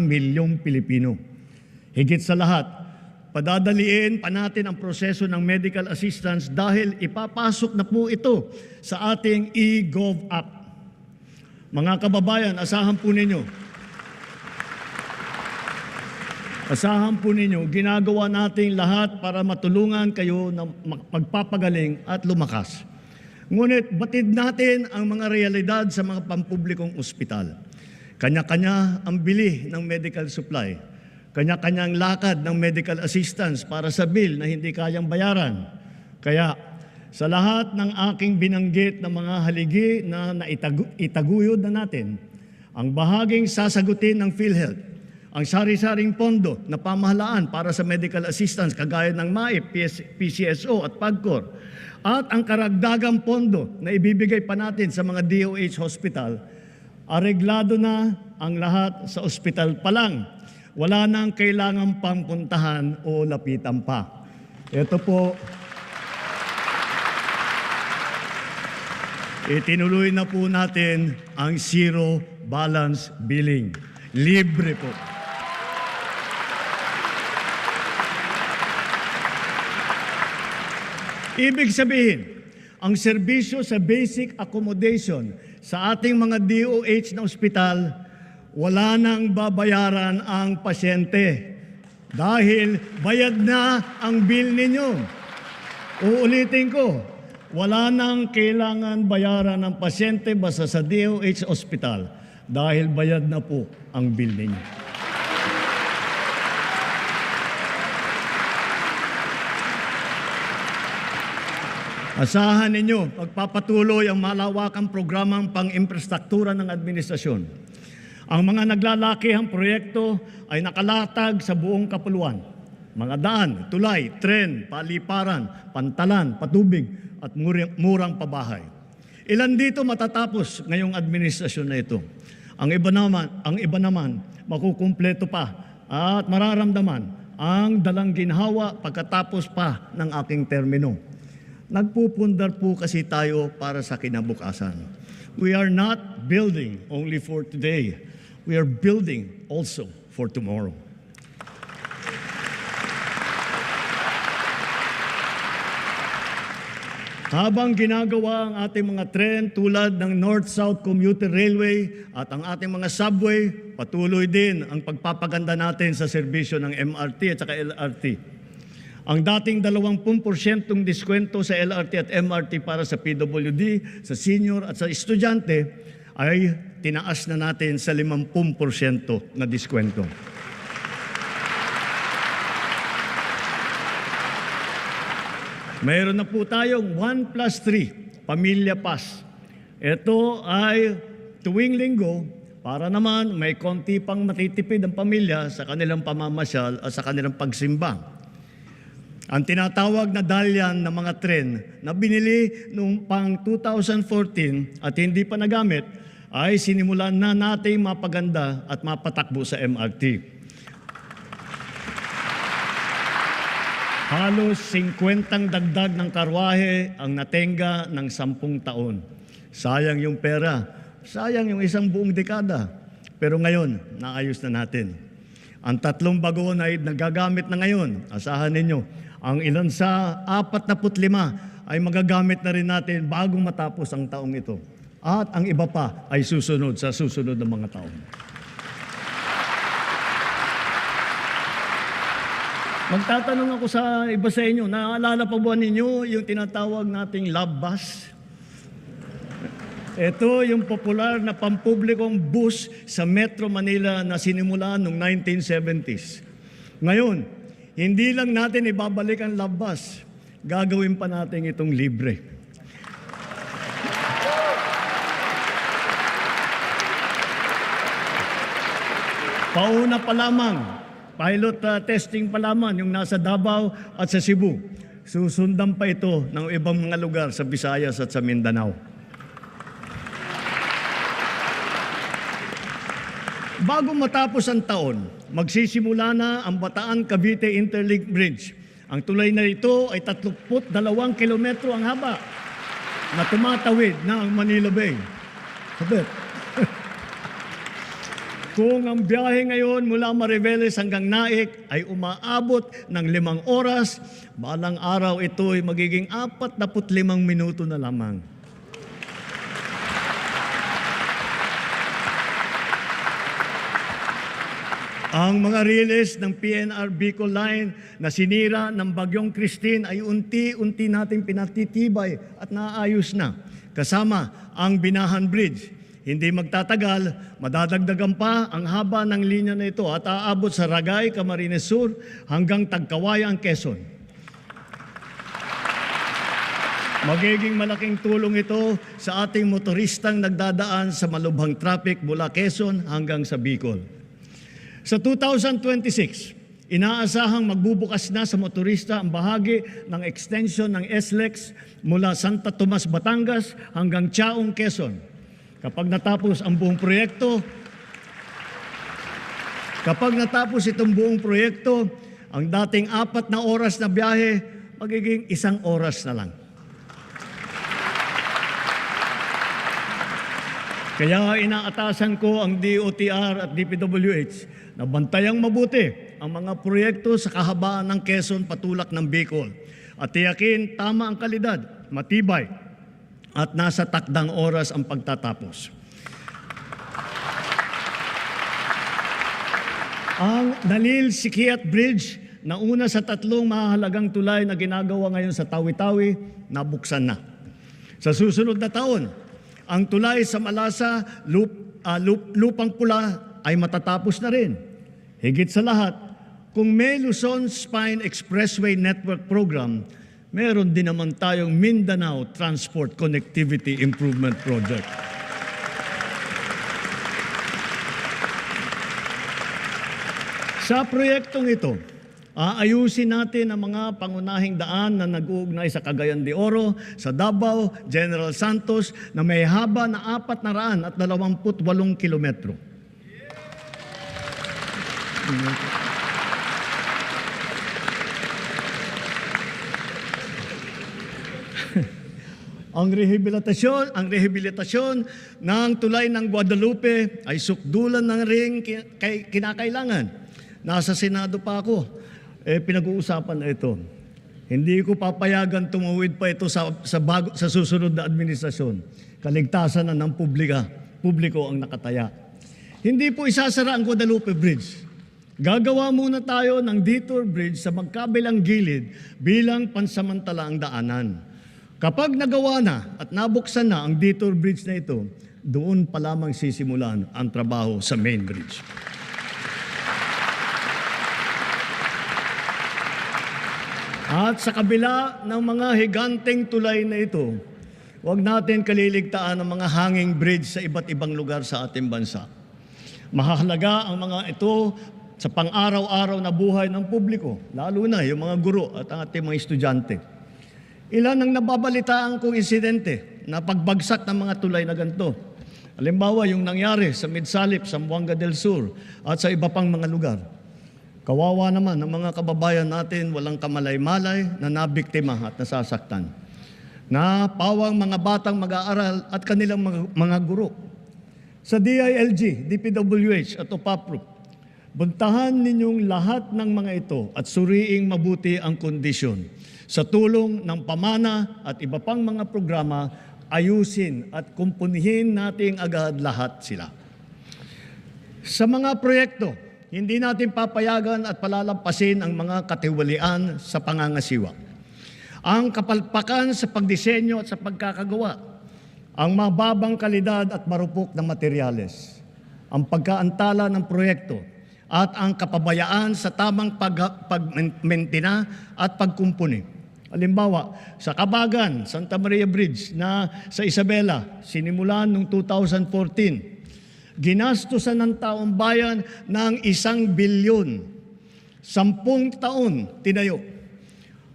milyong Pilipino. Higit sa lahat, padadaliin pa natin ang proseso ng medical assistance dahil ipapasok na po ito sa ating eGov app. Mga kababayan, asahan po ninyo, ginagawa natin lahat para matulungan kayo na magpapagaling at lumakas. Ngunit batid natin ang mga realidad sa mga pampublikong ospital. Kanya-kanya ang bili ng medical supply. Kanya-kanyang lakad ng medical assistance para sa bill na hindi kayang bayaran. Kaya sa lahat ng aking binanggit na mga haligi na itaguyod na natin, ang bahaging sasagutin ng PhilHealth, ang sari-saring pondo na pamahalaan para sa medical assistance kagaya ng MAIP, PCSO at PAGCOR, at ang karagdagang pondo na ibibigay pa natin sa mga DOH hospital, areglado na ang lahat sa ospital pa lang. Wala nang kailangan pang puntahan o lapitan pa. Ito po, itinuloy na po natin ang zero balance billing. Libre po. Ibig sabihin, ang serbisyo sa basic accommodation sa ating mga DOH na ospital, wala nang babayaran ang pasyente dahil bayad na ang bill ninyo. Uulitin ko, wala nang kailangan bayaran ng pasyente basta sa DOH ospital dahil bayad na po ang bill ninyo. Asahan ninyo, pagpapatuloy ang malawakang programang pang-infrastruktura ng administrasyon. Ang mga naglalakihang proyekto ay nakalatag sa buong kapuluan. Mga daan, tulay, tren, paliparan, pantalan, patubig at murang pabahay. Ilan dito matatapos ngayong administrasyon na ito. Ang iba naman makukumpleto pa at mararamdaman ang dalang ginhawa pagkatapos pa ng aking termino. Nagpupundar po kasi tayo para sa kinabukasan. We are not building only for today. We are building also for tomorrow. Habang ginagawa ang ating mga tren tulad ng North-South Commuter Railway at ang ating mga subway, patuloy din ang pagpapaganda natin sa serbisyo ng MRT at saka LRT. Ang dating 20% diskwento sa LRT at MRT para sa PWD, sa senior at sa estudyante ay tinaas na natin sa 50% na diskwento. Mayroon na po tayong 1+3 Pamilya Pass. Ito ay tuwing linggo para naman may konti pang matitipid ang pamilya sa kanilang pamamasyal at sa kanilang pagsimba. Ang tinatawag na dalyan ng mga tren na binili noong pang 2014 at hindi pa nagamit ay sinimulan na nating mapaganda at mapatakbo sa MRT. Halos 50 dagdag ng karwahe ang natenga ng 10 taon. Sayang yung pera, sayang yung isang buong dekada. Pero ngayon, naayos na natin. Ang 3 bagon ay nagagamit na ngayon. Asahan ninyo, ang ilan sa 45 ay magagamit na rin natin bago matapos ang taong ito. At ang iba pa ay susunod sa susunod na mga taon. Magtatanong ako sa iba sa inyo, naalala pa ba ninyo yung tinatawag nating love bus? Ito yung popular na pampublikong bus sa Metro Manila na sinimula noong 1970s. Ngayon, hindi lang natin ibabalik ang love bus, gagawin pa natin itong libre. Pauna pa lamang, pilot testing pa lamang yung nasa Davao at sa Cebu. Susundan pa ito ng ibang mga lugar sa Visayas at sa Mindanao. Bago matapos ang taon, magsisimula na ang Bataan-Cavite Interlink Bridge. Ang tulay na ito ay 32 kilometro ang haba na tumatawid na ang Manila Bay. Sabit. Kung ang biyahe ngayon mula Mariveles hanggang Naik ay umaabot ng 5 oras, balang araw ito ay magiging 45 minuto na lamang. Ang mga release ng PNR Bicol Line na sinira ng Bagyong Christine ay unti-unti nating pinatitibay at naayos na. Kasama ang Binahan Bridge. Hindi magtatagal, madadagdagan pa ang haba ng linya na ito at aabot sa Ragay, Camarines Sur hanggang Tagkawayan, Quezon. Magiging malaking tulong ito sa ating motoristang nagdadaan sa malubhang traffic mula Quezon hanggang sa Bicol. Sa 2026, inaasahang magbubukas na sa motorista ang bahagi ng extension ng SLEX mula Santa Tomas, Batangas hanggang Chaong, Quezon. Kapag natapos itong buong proyekto, ang dating 4 na oras na biyahe, magiging 1 oras na lang. Kaya inaatasan ko ang DOTR at DPWH na bantayang mabuti ang mga proyekto sa kahabaan ng Quezon patulak ng Bicol at tiyakin tama ang kalidad, matibay at nasa takdang oras ang pagtatapos. Ang Nalil-Sikiat Bridge na una sa 3 mahalagang tulay na ginagawa ngayon sa Tawi-Tawi, nabuksan na. Sa susunod na taon, ang tulay sa Malasa, Lupang Pula ay matatapos na rin. Higit sa lahat, kung may Luzon Spine Expressway Network Program, meron din naman tayong Mindanao Transport Connectivity Improvement Project. Sa proyektong ito, aayusin natin ang mga pangunahing daan na nag-uugnay sa Cagayan de Oro, sa Davao, General Santos na may haba na 428 kilometro. Ang rehabilitasyon ng tulay ng Guadalupe ay sukdulan ng ring kinakailangan. Nasa Senado pa ako. Pinag-uusapan na ito. Hindi ko papayagan tumawid pa ito sa susunod na administrasyon. Kaligtasan na ng publiko ang nakataya. Hindi po isasara ang Guadalupe Bridge. Gagawa muna tayo ng detour bridge sa magkabilang gilid bilang pansamantalaang daanan. Kapag nagawa na at nabuksan na ang detour bridge na ito, doon pa lamang sisimulan ang trabaho sa main bridge. At sa kabila ng mga higanteng tulay na ito, huwag natin kaliligtaan ang mga hanging bridge sa iba't ibang lugar sa ating bansa. Mahalaga ang mga ito sa pang-araw-araw na buhay ng publiko, lalo na yung mga guro at ang ating mga estudyante. Ilan ang nababalitaan kong insidente na pagbagsak ng mga tulay na ganito. Halimbawa, yung nangyari sa Midsalip, Zamboanga del Sur at sa iba pang mga lugar. Kawawa naman ang mga kababayan natin walang kamalay-malay na nabiktima at nasasaktan. Na pawang mga batang mag-aaral at kanilang mga guro. Sa DILG, DPWH at OPAPRO, buntahan ninyong lahat ng mga ito at suriing mabuti ang kondisyon. Sa tulong ng pamana at iba pang mga programa, ayusin at kumpunihin nating agad lahat sila. Sa mga proyekto hindi natin papayagan at palalampasin ang mga katiwalian sa pangangasiwa. Ang kapalpakan sa pagdisenyo at sa pagkakagawa, ang mababang kalidad at marupok na materyales, ang pagkaantala ng proyekto, at ang kapabayaan sa tamang pagmentina at pagkumpuni. Halimbawa, sa Kabagan, Santa Maria Bridge na sa Isabela, sinimulan noong 2014, ginastusan ng taong bayan ng 1 bilyon. 10 taon tinayo.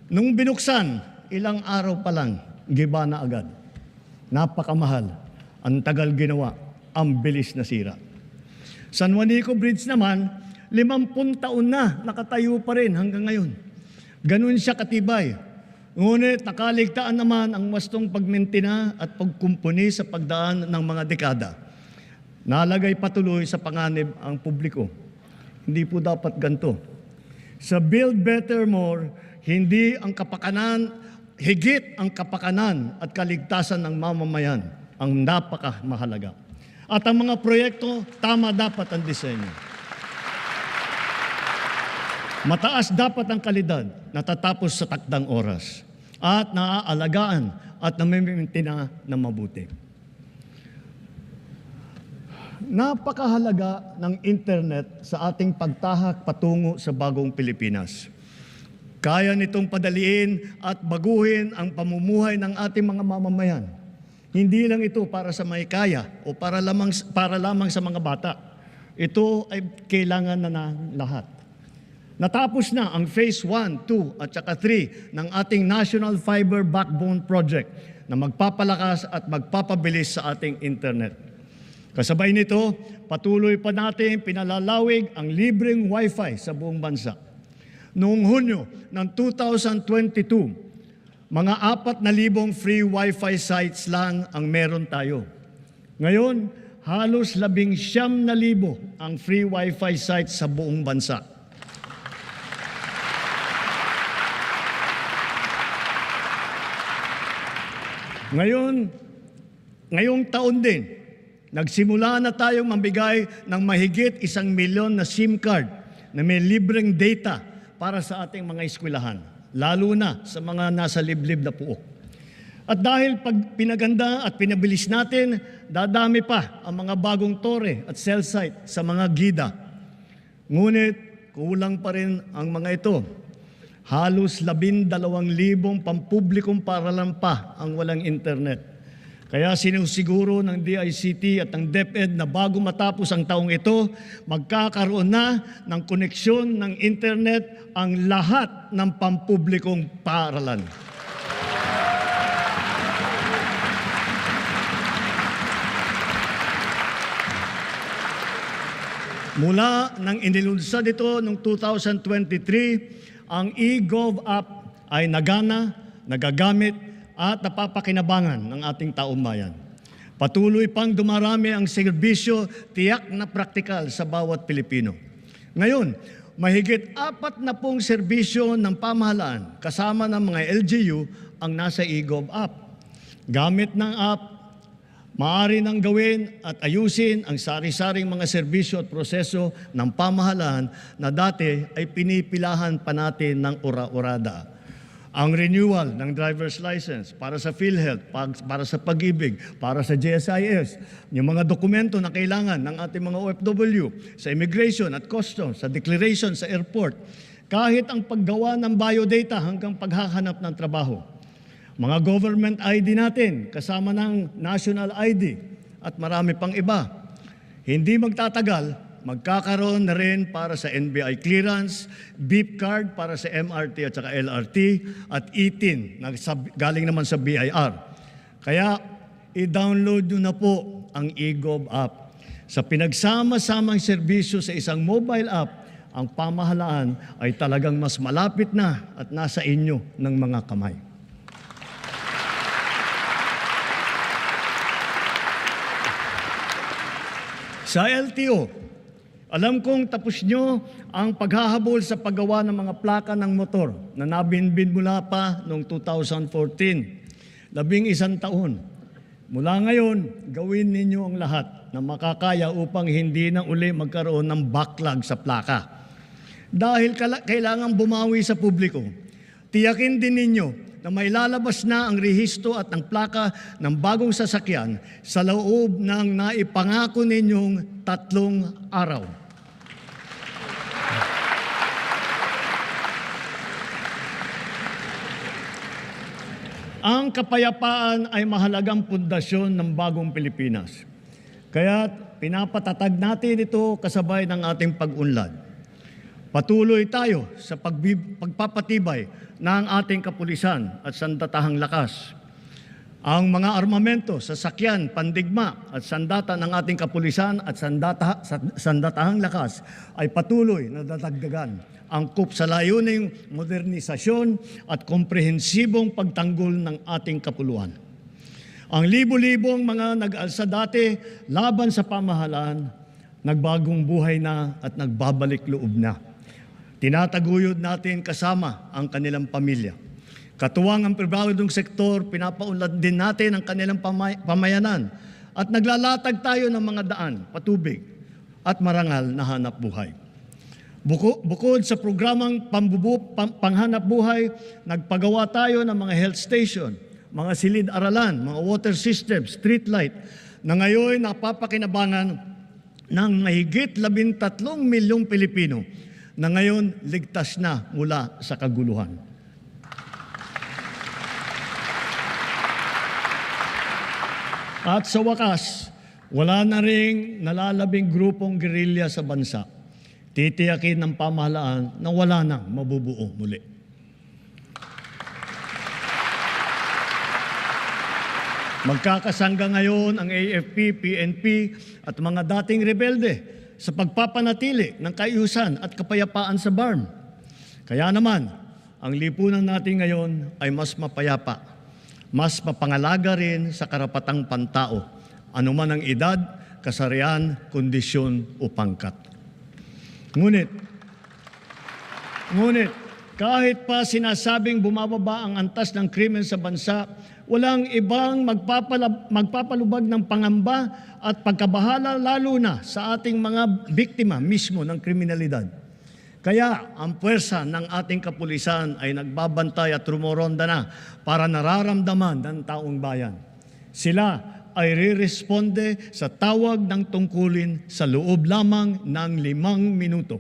Nung binuksan, ilang araw pa lang, giba na agad. Napakamahal. Ang tagal ginawa. Ang bilis na sira. San Juanico Bridge naman, 50 taon na nakatayo pa rin hanggang ngayon. Ganun siya katibay. Ngunit nakaligtaan naman ang wastong pagmentina at pagkumpuni sa pagdaan ng mga dekada. Nalagay patuloy sa panganib ang publiko. Hindi po dapat ganito. Sa Build Better More, hindi ang kapakanan, higit ang kapakanan at kaligtasan ng mamamayan ang napakamahalaga. At ang mga proyekto, tama dapat ang disenyo. Mataas dapat ang kalidad, natatapos sa takdang oras, at naaalagaan at namimintina ng mabuti. Napakahalaga ng internet sa ating pagtahak patungo sa bagong Pilipinas. Kaya nitong padaliin at baguhin ang pamumuhay ng ating mga mamamayan. Hindi lang ito para sa may kaya o para lamang sa mga bata. Ito ay kailangan na ng lahat. Natapos na ang Phase 1, 2 at saka 3 ng ating National Fiber Backbone Project na magpapalakas at magpapabilis sa ating internet. Kasabay nito, patuloy pa natin pinalalawig ang libreng Wi-Fi sa buong bansa. Noong Hunyo ng 2022, mga 4,000 free Wi-Fi sites lang ang meron tayo. Ngayon, halos 19,000 ang free Wi-Fi sites sa buong bansa. Ngayong taon din, nagsimula na tayong mambigay ng mahigit 1 milyon na SIM card na may libreng data para sa ating mga eskwelahan, lalo na sa mga nasa liblib na puok. At dahil pag pinaganda at pinabilis natin, dadami pa ang mga bagong tore at cell site sa mga gida. Ngunit kulang pa rin ang mga ito. Halos 12,000 pampublikong paaralan pa ang walang internet. Kaya sinusiguro ng DICT at ng DepEd na bago matapos ang taong ito, magkakaroon na ng koneksyon ng internet ang lahat ng pampublikong paaralan. Mula nang inilunsad ito noong 2023, ang eGov app ay nagana, nagagamit at napapakinabangan ng ating taong bayan. Patuloy pang dumarami ang serbisyo tiyak na praktikal sa bawat Pilipino. Ngayon, mahigit 40 serbisyo ng pamahalaan kasama ng mga LGU ang nasa eGov app. Gamit ng app, maaari nang gawin at ayusin ang sari-saring mga serbisyo at proseso ng pamahalaan na dati ay pinipilahan pa natin ng ora-orada. Ang renewal ng driver's license para sa PhilHealth, para sa Pag-ibig, para sa GSIS, yung mga dokumento na kailangan ng ating mga OFW, sa immigration at customs, sa declaration sa airport, kahit ang paggawa ng biodata hanggang paghahanap ng trabaho. Mga government ID natin, kasama ng national ID at marami pang iba. Hindi magtatagal, magkakaroon na rin para sa NBI clearance, beep card para sa MRT at saka LRT, at e-TIN na galing naman sa BIR. Kaya i-download nyo na po ang eGov app. Sa pinagsama-samang serbisyo sa isang mobile app, ang pamahalaan ay talagang mas malapit na at nasa inyo ng mga kamay. Sa LTO, alam kong tapos nyo ang paghahabol sa paggawa ng mga plaka ng motor na nabinbin mula pa noong 2014. 11 taon. Mula ngayon, gawin ninyo ang lahat na makakaya upang hindi na uli magkaroon ng backlog sa plaka. Dahil kailangan bumawi sa publiko, tiyakin din ninyo na may lalabas na ang rehistro at ang plaka ng bagong sasakyan sa loob ng naipangako ninyong 3 araw. Ang kapayapaan ay mahalagang pundasyon ng bagong Pilipinas. Kaya pinapatatag natin ito kasabay ng ating pag-unlad. Patuloy tayo sa pagpapatibay ng ating kapulisan at sandatahang lakas. Ang mga armamento, sasakyan, pandigma at sandata ng ating kapulisan at sandatahang lakas ay patuloy na dadagdagan, angkop sa layuning modernisasyon at komprehensibong pagtanggol ng ating kapuluan. Ang libo-libong mga nag-alsa dati laban sa pamahalaan, nagbagong buhay na at nagbabalik loob na. Tinataguyod natin kasama ang kanilang pamilya. Katuwang ang pribadong sektor, pinapaunlad din natin ang kanilang pamayanan at naglalatag tayo ng mga daan, patubig at marangal na hanap buhay. Bukod sa programang panghanap buhay, nagpagawa tayo ng mga health station, mga silid-aralan, mga water system, street light, na ngayon napapakinabangan ng mahigit 13 milyong Pilipino na ngayon ligtas na mula sa kaguluhan. At sa wakas, wala na ring nalalabing grupong gerilya sa bansa. Titiyakin ng pamahalaan na wala nang mabubuo muli. Magkakasangga ngayon ang AFP, PNP at mga dating rebelde sa pagpapanatili ng kaayusan at kapayapaan sa BARM. Kaya naman, ang lipunan natin ngayon ay mas mapayapa, mas mapangalaga rin sa karapatang pantao, anuman ang edad, kasarian, kondisyon o pangkat. Ngunit, kahit pa sinasabing bumababa ang antas ng krimen sa bansa, walang ibang magpapalubag ng pangamba at pagkabahala lalo na sa ating mga biktima mismo ng kriminalidad. Kaya ang puwersa ng ating kapulisan ay nagbabantay at rumoronda na para nararamdaman ng taong bayan. Sila ay re-responde sa tawag ng tungkulin sa loob lamang ng 5 minuto.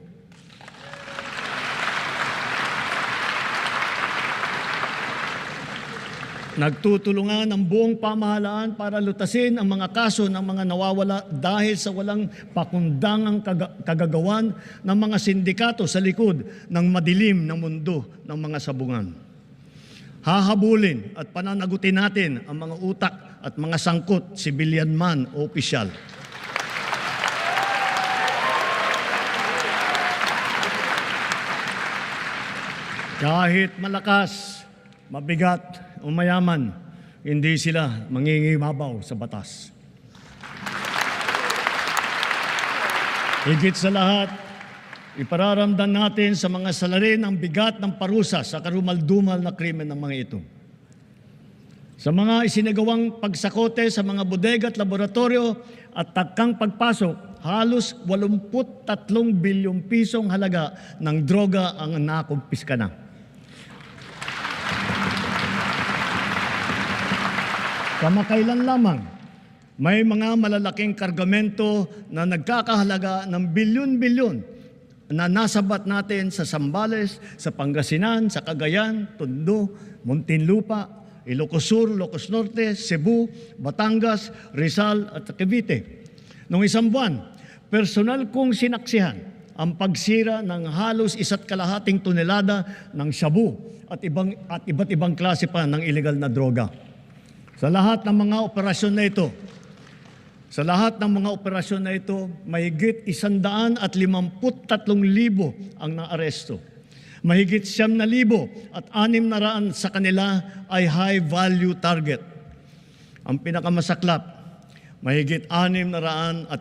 Nagtutulungan ang buong pamahalaan para lutasin ang mga kaso ng mga nawawala dahil sa walang pakundangang kagagawan ng mga sindikato sa likod ng madilim na mundo ng mga sabungan. Hahabulin at pananagutin natin ang mga utak at mga sangkot, sibilyan man o opisyal. Kahit malakas, mabigat o mayaman, hindi sila mangingibabaw sa batas. Higit sa lahat, ipararamdam natin sa mga salarin ang bigat ng parusa sa karumal-dumal na krimen ng mga ito. Sa mga isinagawang pagsakote sa mga bodega at laboratorio at takang pagpasok, halos 83 bilyong pisong halaga ng droga ang nakumpiska na. Kamakailan lamang, may mga malalaking kargamento na nagkakahalaga ng bilyon-bilyon na nasabat natin sa Zambales, sa Pangasinan, sa Cagayan, Tondo, Muntinlupa, Ilocos Sur, Ilocos Norte, Cebu, Batangas, Rizal at Cavite. Noong isang buwan, personal kong sinaksihan ang pagsira ng halos 1.5 tonelada ng shabu at iba't ibang klase pa ng illegal na droga. Sa lahat ng mga operasyon na ito, mahigit 153,000 ang naaresto. Mahigit 9,000 at 600 sa kanila ay high-value target. Ang pinakamasaklap, mahigit 677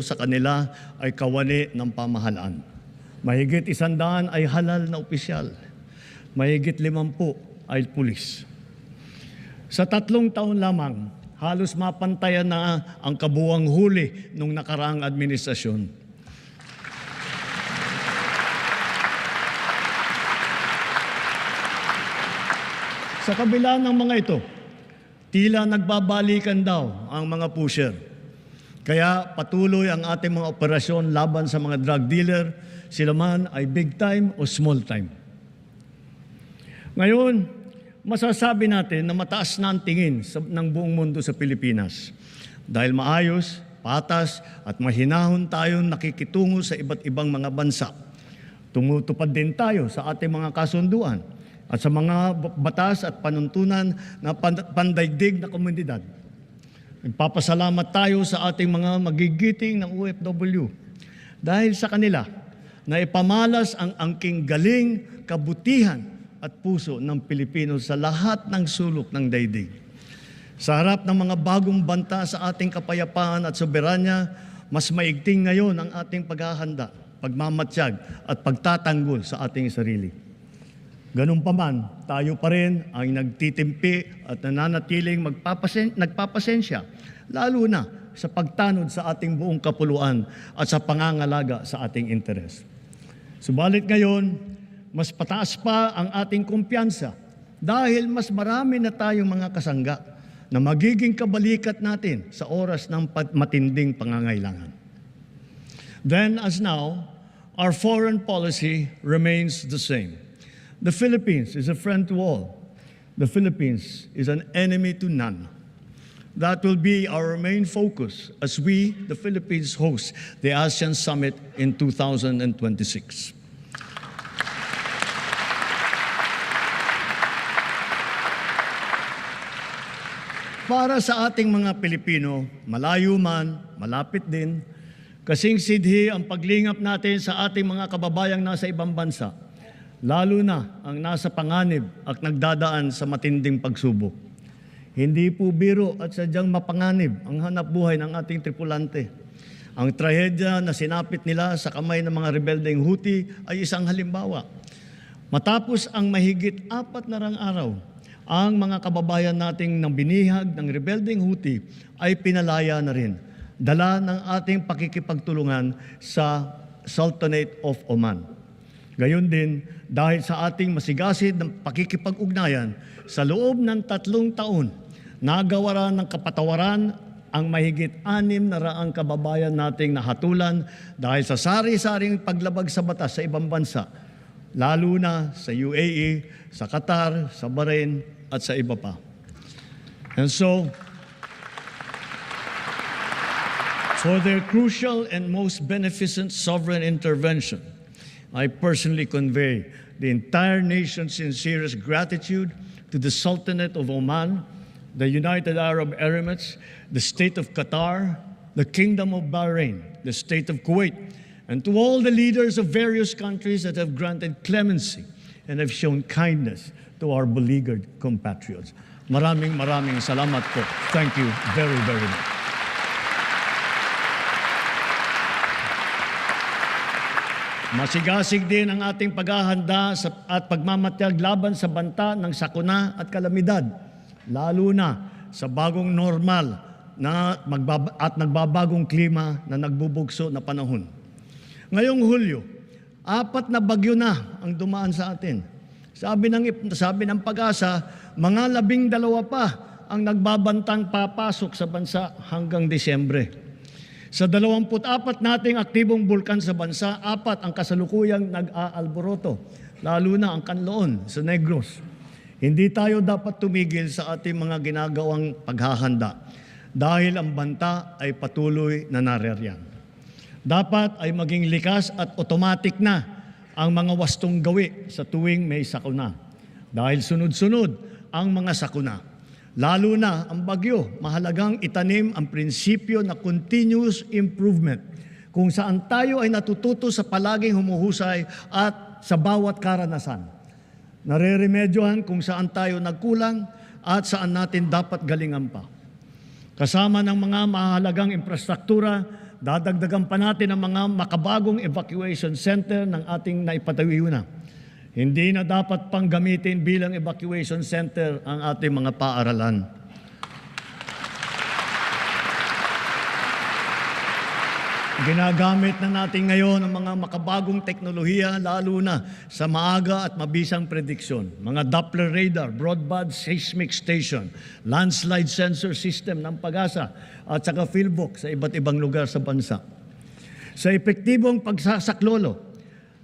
sa kanila ay kawani ng pamahalaan. Mahigit 100 ay halal na opisyal. Mahigit 50 ay pulis. Sa 3 taon lamang, halos mapantayan na ang kabuuang huli nung nakaraang administrasyon. Sa kabila ng mga ito, tila nagbabalikan daw ang mga pusher. Kaya patuloy ang ating mga operasyon laban sa mga drug dealer, sila man ay big time o small time. Ngayon, masasabi natin na mataas na ang tingin ng buong mundo sa Pilipinas. Dahil maayos, patas at mahinahon tayong nakikitungo sa iba't ibang mga bansa. Tumutupad din tayo sa ating mga kasunduan at sa mga batas at panuntunan na pandaigdig na komunidad. Nagpapasalamat tayo sa ating mga magigiting ng OFW dahil sa kanila na ipamalas ang angking galing, kabutihan at puso ng Pilipino sa lahat ng sulok ng daigdig. Sa harap ng mga bagong banta sa ating kapayapaan at soberanya, mas maigting ngayon ang ating paghahanda, pagmamatsyag at pagtatanggol sa ating sarili. Ganun pa man, tayo pa rin ang nagtitimpi at nananatiling nagpapasensya, lalo na sa pagtanod sa ating buong kapuluan at sa pangangalaga sa ating interes. Subalit ngayon, mas pataas pa ang ating kumpiyansa dahil mas marami na tayong mga kasangga na magiging kabalikat natin sa oras ng matinding pangangailangan. Then as now, our foreign policy remains the same. The Philippines is a friend to all. The Philippines is an enemy to none. That will be our main focus as we, the Philippines, host the ASEAN Summit in 2026. Para sa ating mga Pilipino, malayo man, malapit din, kasing sidhi ang paglingap natin sa ating mga kababayang nasa ibang bansa, lalo na ang nasa panganib at nagdadaan sa matinding pagsubok. Hindi po biro at sadyang mapanganib ang hanap buhay ng ating tripulante. Ang trahedya na sinapit nila sa kamay ng mga rebeldeng Houthi ay isang halimbawa. Matapos ang mahigit 4 na araw, ang mga kababayan nating nang binihag ng rebeldeng Houthi ay pinalaya na rin, dala ng ating pakikipagtulungan sa Sultanate of Oman. Gayon din, dahil sa ating masigasig ng pakikipag-ugnayan, sa loob ng 3 taon, nagawaran ng kapatawaran ang mahigit 600 kababayan nating nahatulan dahil sa sari-saring paglabag sa batas sa ibang bansa, lalo na sa UAE, sa Qatar, sa Bahrain, at sa iba pa. And so, for their crucial and most beneficent sovereign intervention, I personally convey the entire nation's sincerest gratitude to the Sultanate of Oman, the United Arab Emirates, the State of Qatar, the Kingdom of Bahrain, the State of Kuwait, and to all the leaders of various countries that have granted clemency and have shown kindness to our beleaguered compatriots. Maraming salamat po. Thank you very, very much. Masigasig din ang ating paghahanda at pagmamatyag laban sa banta ng sakuna at kalamidad, lalo na sa bagong normal at nagbabagong klima na nagbubugso na panahon. Ngayong Hulyo, 4 na bagyo na ang dumaan sa atin. Sabi ng Pag-asa, mga 12 pa ang nagbabantang papasok sa bansa hanggang Disyembre. Sa 24 nating aktibong bulkan sa bansa, 4 ang kasalukuyang nag-aalboroto, lalo na ang Kanloon sa Negros. Hindi tayo dapat tumigil sa ating mga ginagawang paghahanda dahil ang banta ay patuloy na naririyan. Dapat ay maging likas at automatic na ang mga wastong gawi sa tuwing may sakuna. Dahil sunod-sunod ang mga sakuna. Lalo na ang bagyo, mahalagang itanim ang prinsipyo na continuous improvement kung saan tayo ay natututo sa palaging humuhusay at sa bawat karanasan. Nareremedyohan kung saan tayo nagkulang at saan natin dapat galingan pa. Kasama ng mga mahalagang infrastruktura, dadagdagan pa natin ang mga makabagong evacuation center ng ating naipatayo na. Hindi na dapat pang gamitin bilang evacuation center ang ating mga paaralan. Ginagamit na natin ngayon ang mga makabagong teknolohiya lalo na sa maaga at mabisang prediksyon. Mga Doppler radar, broadband seismic station, landslide sensor system ng PAGASA at saka PhilBox sa iba't ibang lugar sa bansa. Sa epektibong pagsasaklolo,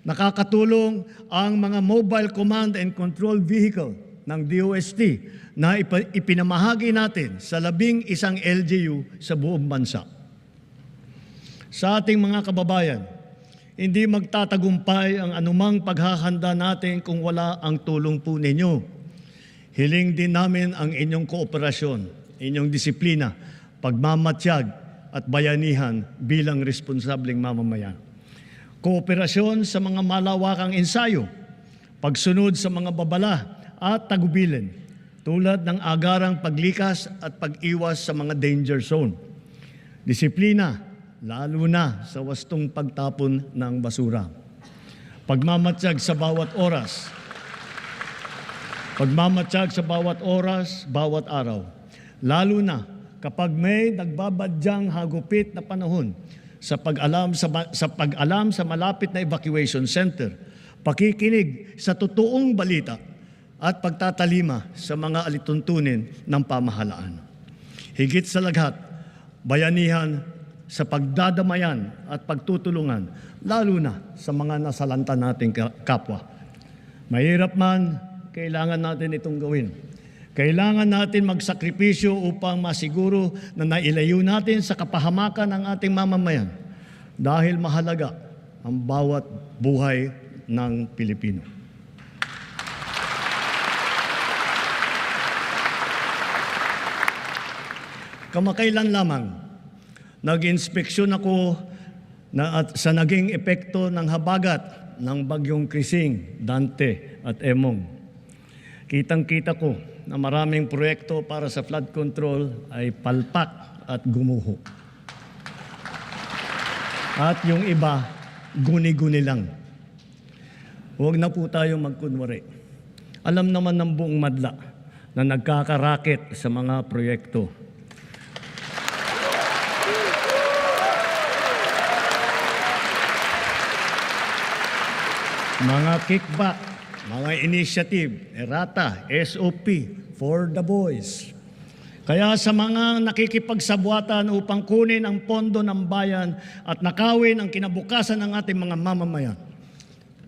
nakakatulong ang mga mobile command and control vehicle ng DOST na ipinamahagi natin sa 11 LGU sa buong bansa. Sa ating mga kababayan, hindi magtatagumpay ang anumang paghahanda natin kung wala ang tulong po ninyo. Hiling din namin ang inyong kooperasyon, inyong disiplina, pagmamatsyag at bayanihan bilang responsableng mamamayan. Kooperasyon sa mga malawakang ensayo, pagsunod sa mga babala at tagubilin, tulad ng agarang paglikas at pag-iwas sa mga danger zone. Disiplina, lalo na sa wastong pagtapon ng basura. Pagmamatsyag sa bawat oras. Pagmamatsyag sa bawat oras, bawat araw. Lalo na kapag may nagbabadyang hagupit na panahon sa pag-alam sa malapit na evacuation center, pakikinig sa totoong balita at pagtatalima sa mga alituntunin ng pamahalaan. Higit sa lahat, bayanihan sa pagdadamayan at pagtutulungan, lalo na sa mga nasalanta nating kapwa. Mahirap man, kailangan natin itong gawin. Kailangan natin magsakripisyo upang masiguro na nailayo natin sa kapahamakan ng ating mamamayan dahil mahalaga ang bawat buhay ng Pilipino. Kamakailan lamang, nag-inspeksyon ako sa naging epekto ng habagat ng bagyong Krising, Dante at Emong. Kitang-kita ko na maraming proyekto para sa flood control ay palpak at gumuho. At yung iba, guni-guni lang. Huwag na po tayo magkunwari. Alam naman ng buong madla na nagkakaraket sa mga proyekto. Mga kickback, mga initiative, errata, SOP, for the boys. Kaya sa mga nakikipagsabwatan upang kunin ang pondo ng bayan at nakawin ang kinabukasan ng ating mga mamamayan,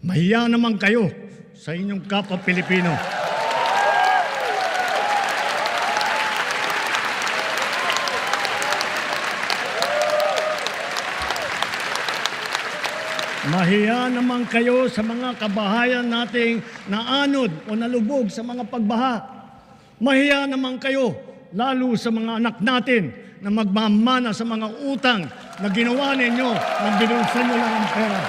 mahiya naman kayo sa inyong kapwa Pilipino. Mahiya naman kayo sa mga kabahayan nating naanod o nalubog sa mga pagbaha. Mahiya naman kayo, lalo sa mga anak natin na magmamana sa mga utang na ginawa ninyo nang binulsan nyo lang ang pera.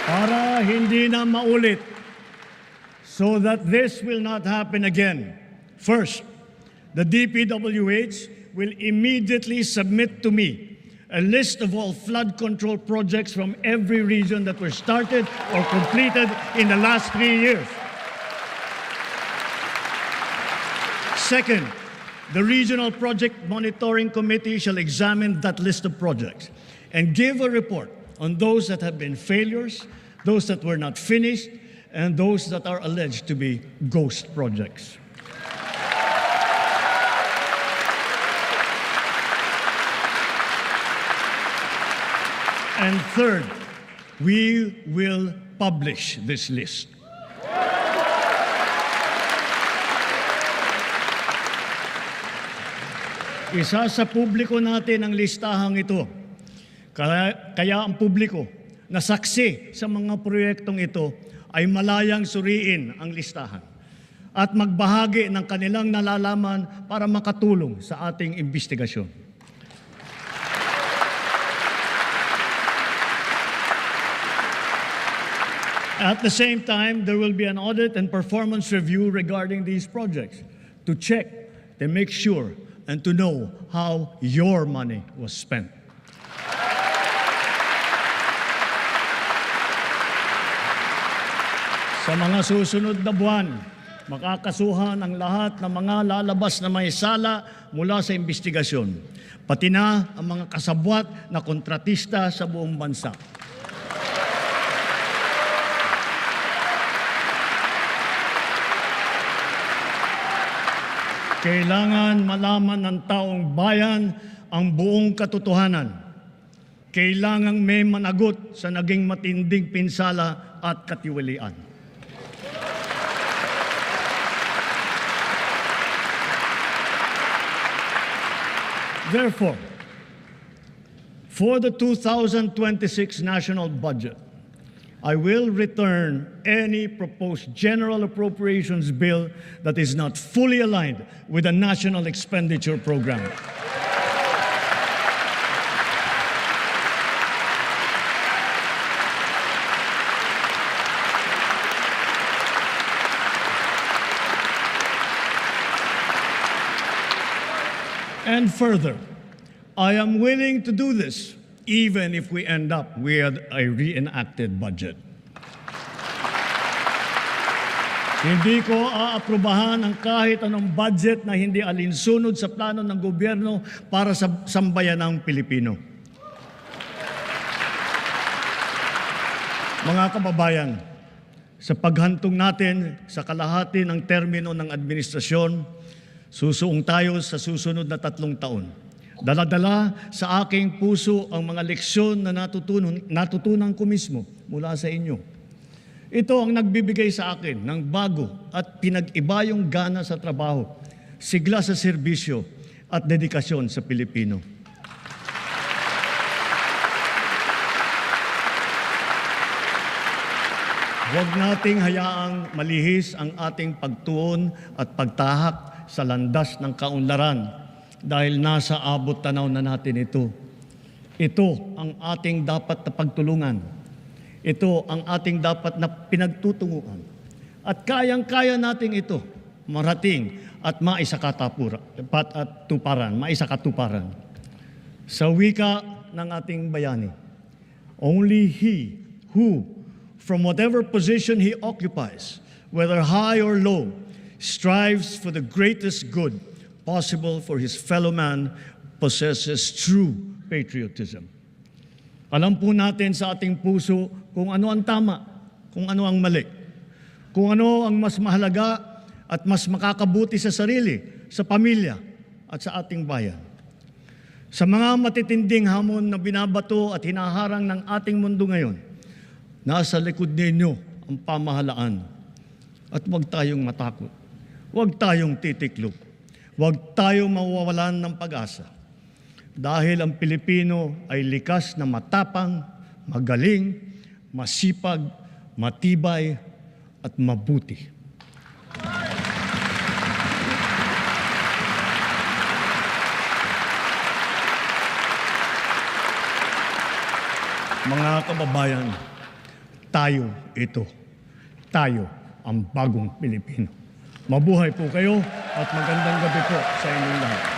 Para hindi na maulit, so that this will not happen again. First, the DPWH will immediately submit to me a list of all flood control projects from every region that were started or completed in the last 3 years. Second, the Regional Project Monitoring Committee shall examine that list of projects and give a report on those that have been failures, those that were not finished, and those that are alleged to be ghost projects. And third, we will publish this list. Isa sa publiko natin ang listahang ito. Kaya ang publiko na saksi sa mga proyektong ito ay malayang suriin ang listahan at magbahagi ng kanilang nalalaman para makatulong sa ating investigasyon. At the same time, there will be an audit and performance review regarding these projects to check, to make sure and to know how your money was spent. Sa mga susunod na buwan, makakasuhan ang lahat ng mga lalabas na may sala mula sa investigasyon, pati na ang mga kasabwat na kontratista sa buong bansa. Kailangan malaman ng taong bayan ang buong katotohanan. Kailangang may managot sa naging matinding pinsala at katiwalian. Therefore, for the 2026 national budget, I will return any proposed general appropriations bill that is not fully aligned with the national expenditure program. And further, I am willing to do this even if we end up with a reenacted budget. Hindi ko aaprubahan ang kahit anong budget na hindi alinsunod sa plano ng gobyerno para sa sambayanang Pilipino. Mga kababayan, sa paghantong natin sa kalahati ng termino ng administrasyon, susuong tayo sa susunod na 3 taon. Dala-dala sa aking puso ang mga leksyon na natutunan ko mismo mula sa inyo. Ito ang nagbibigay sa akin ng bago at pinag-iba yung gana sa trabaho, sigla sa serbisyo at dedikasyon sa Pilipino. Huwag nating hayaang malihis ang ating pagtuon at pagtahak sa landas ng kaunlaran dahil nasa abot tanaw na natin ito. Ito ang ating dapat na pagtulungan. Ito ang ating dapat na pinagtutunguhan. At kayang-kaya natin ito marating at maisakatuparan. Sa wika ng ating bayani, only he who, from whatever position he occupies, whether high or low, strives for the greatest good possible for his fellow man, possesses true patriotism. Alam po natin sa ating puso kung ano ang tama, kung ano ang mali, kung ano ang mas mahalaga at mas makakabuti sa sarili, sa pamilya at sa ating bayan. Sa mga matitinding hamon na binabato at hinaharang ng ating mundo ngayon, nasa likod ninyo ang pamahalaan. At huwag tayong matakot. Huwag tayong titiklop. Huwag tayong mawawalan ng pag-asa. Dahil ang Pilipino ay likas na matapang, magaling, masipag, matibay, at mabuti. Mga kababayan, tayo ito. Tayo ang bagong Pilipino. Mabuhay po kayo at magandang gabi po sa inyong lahat.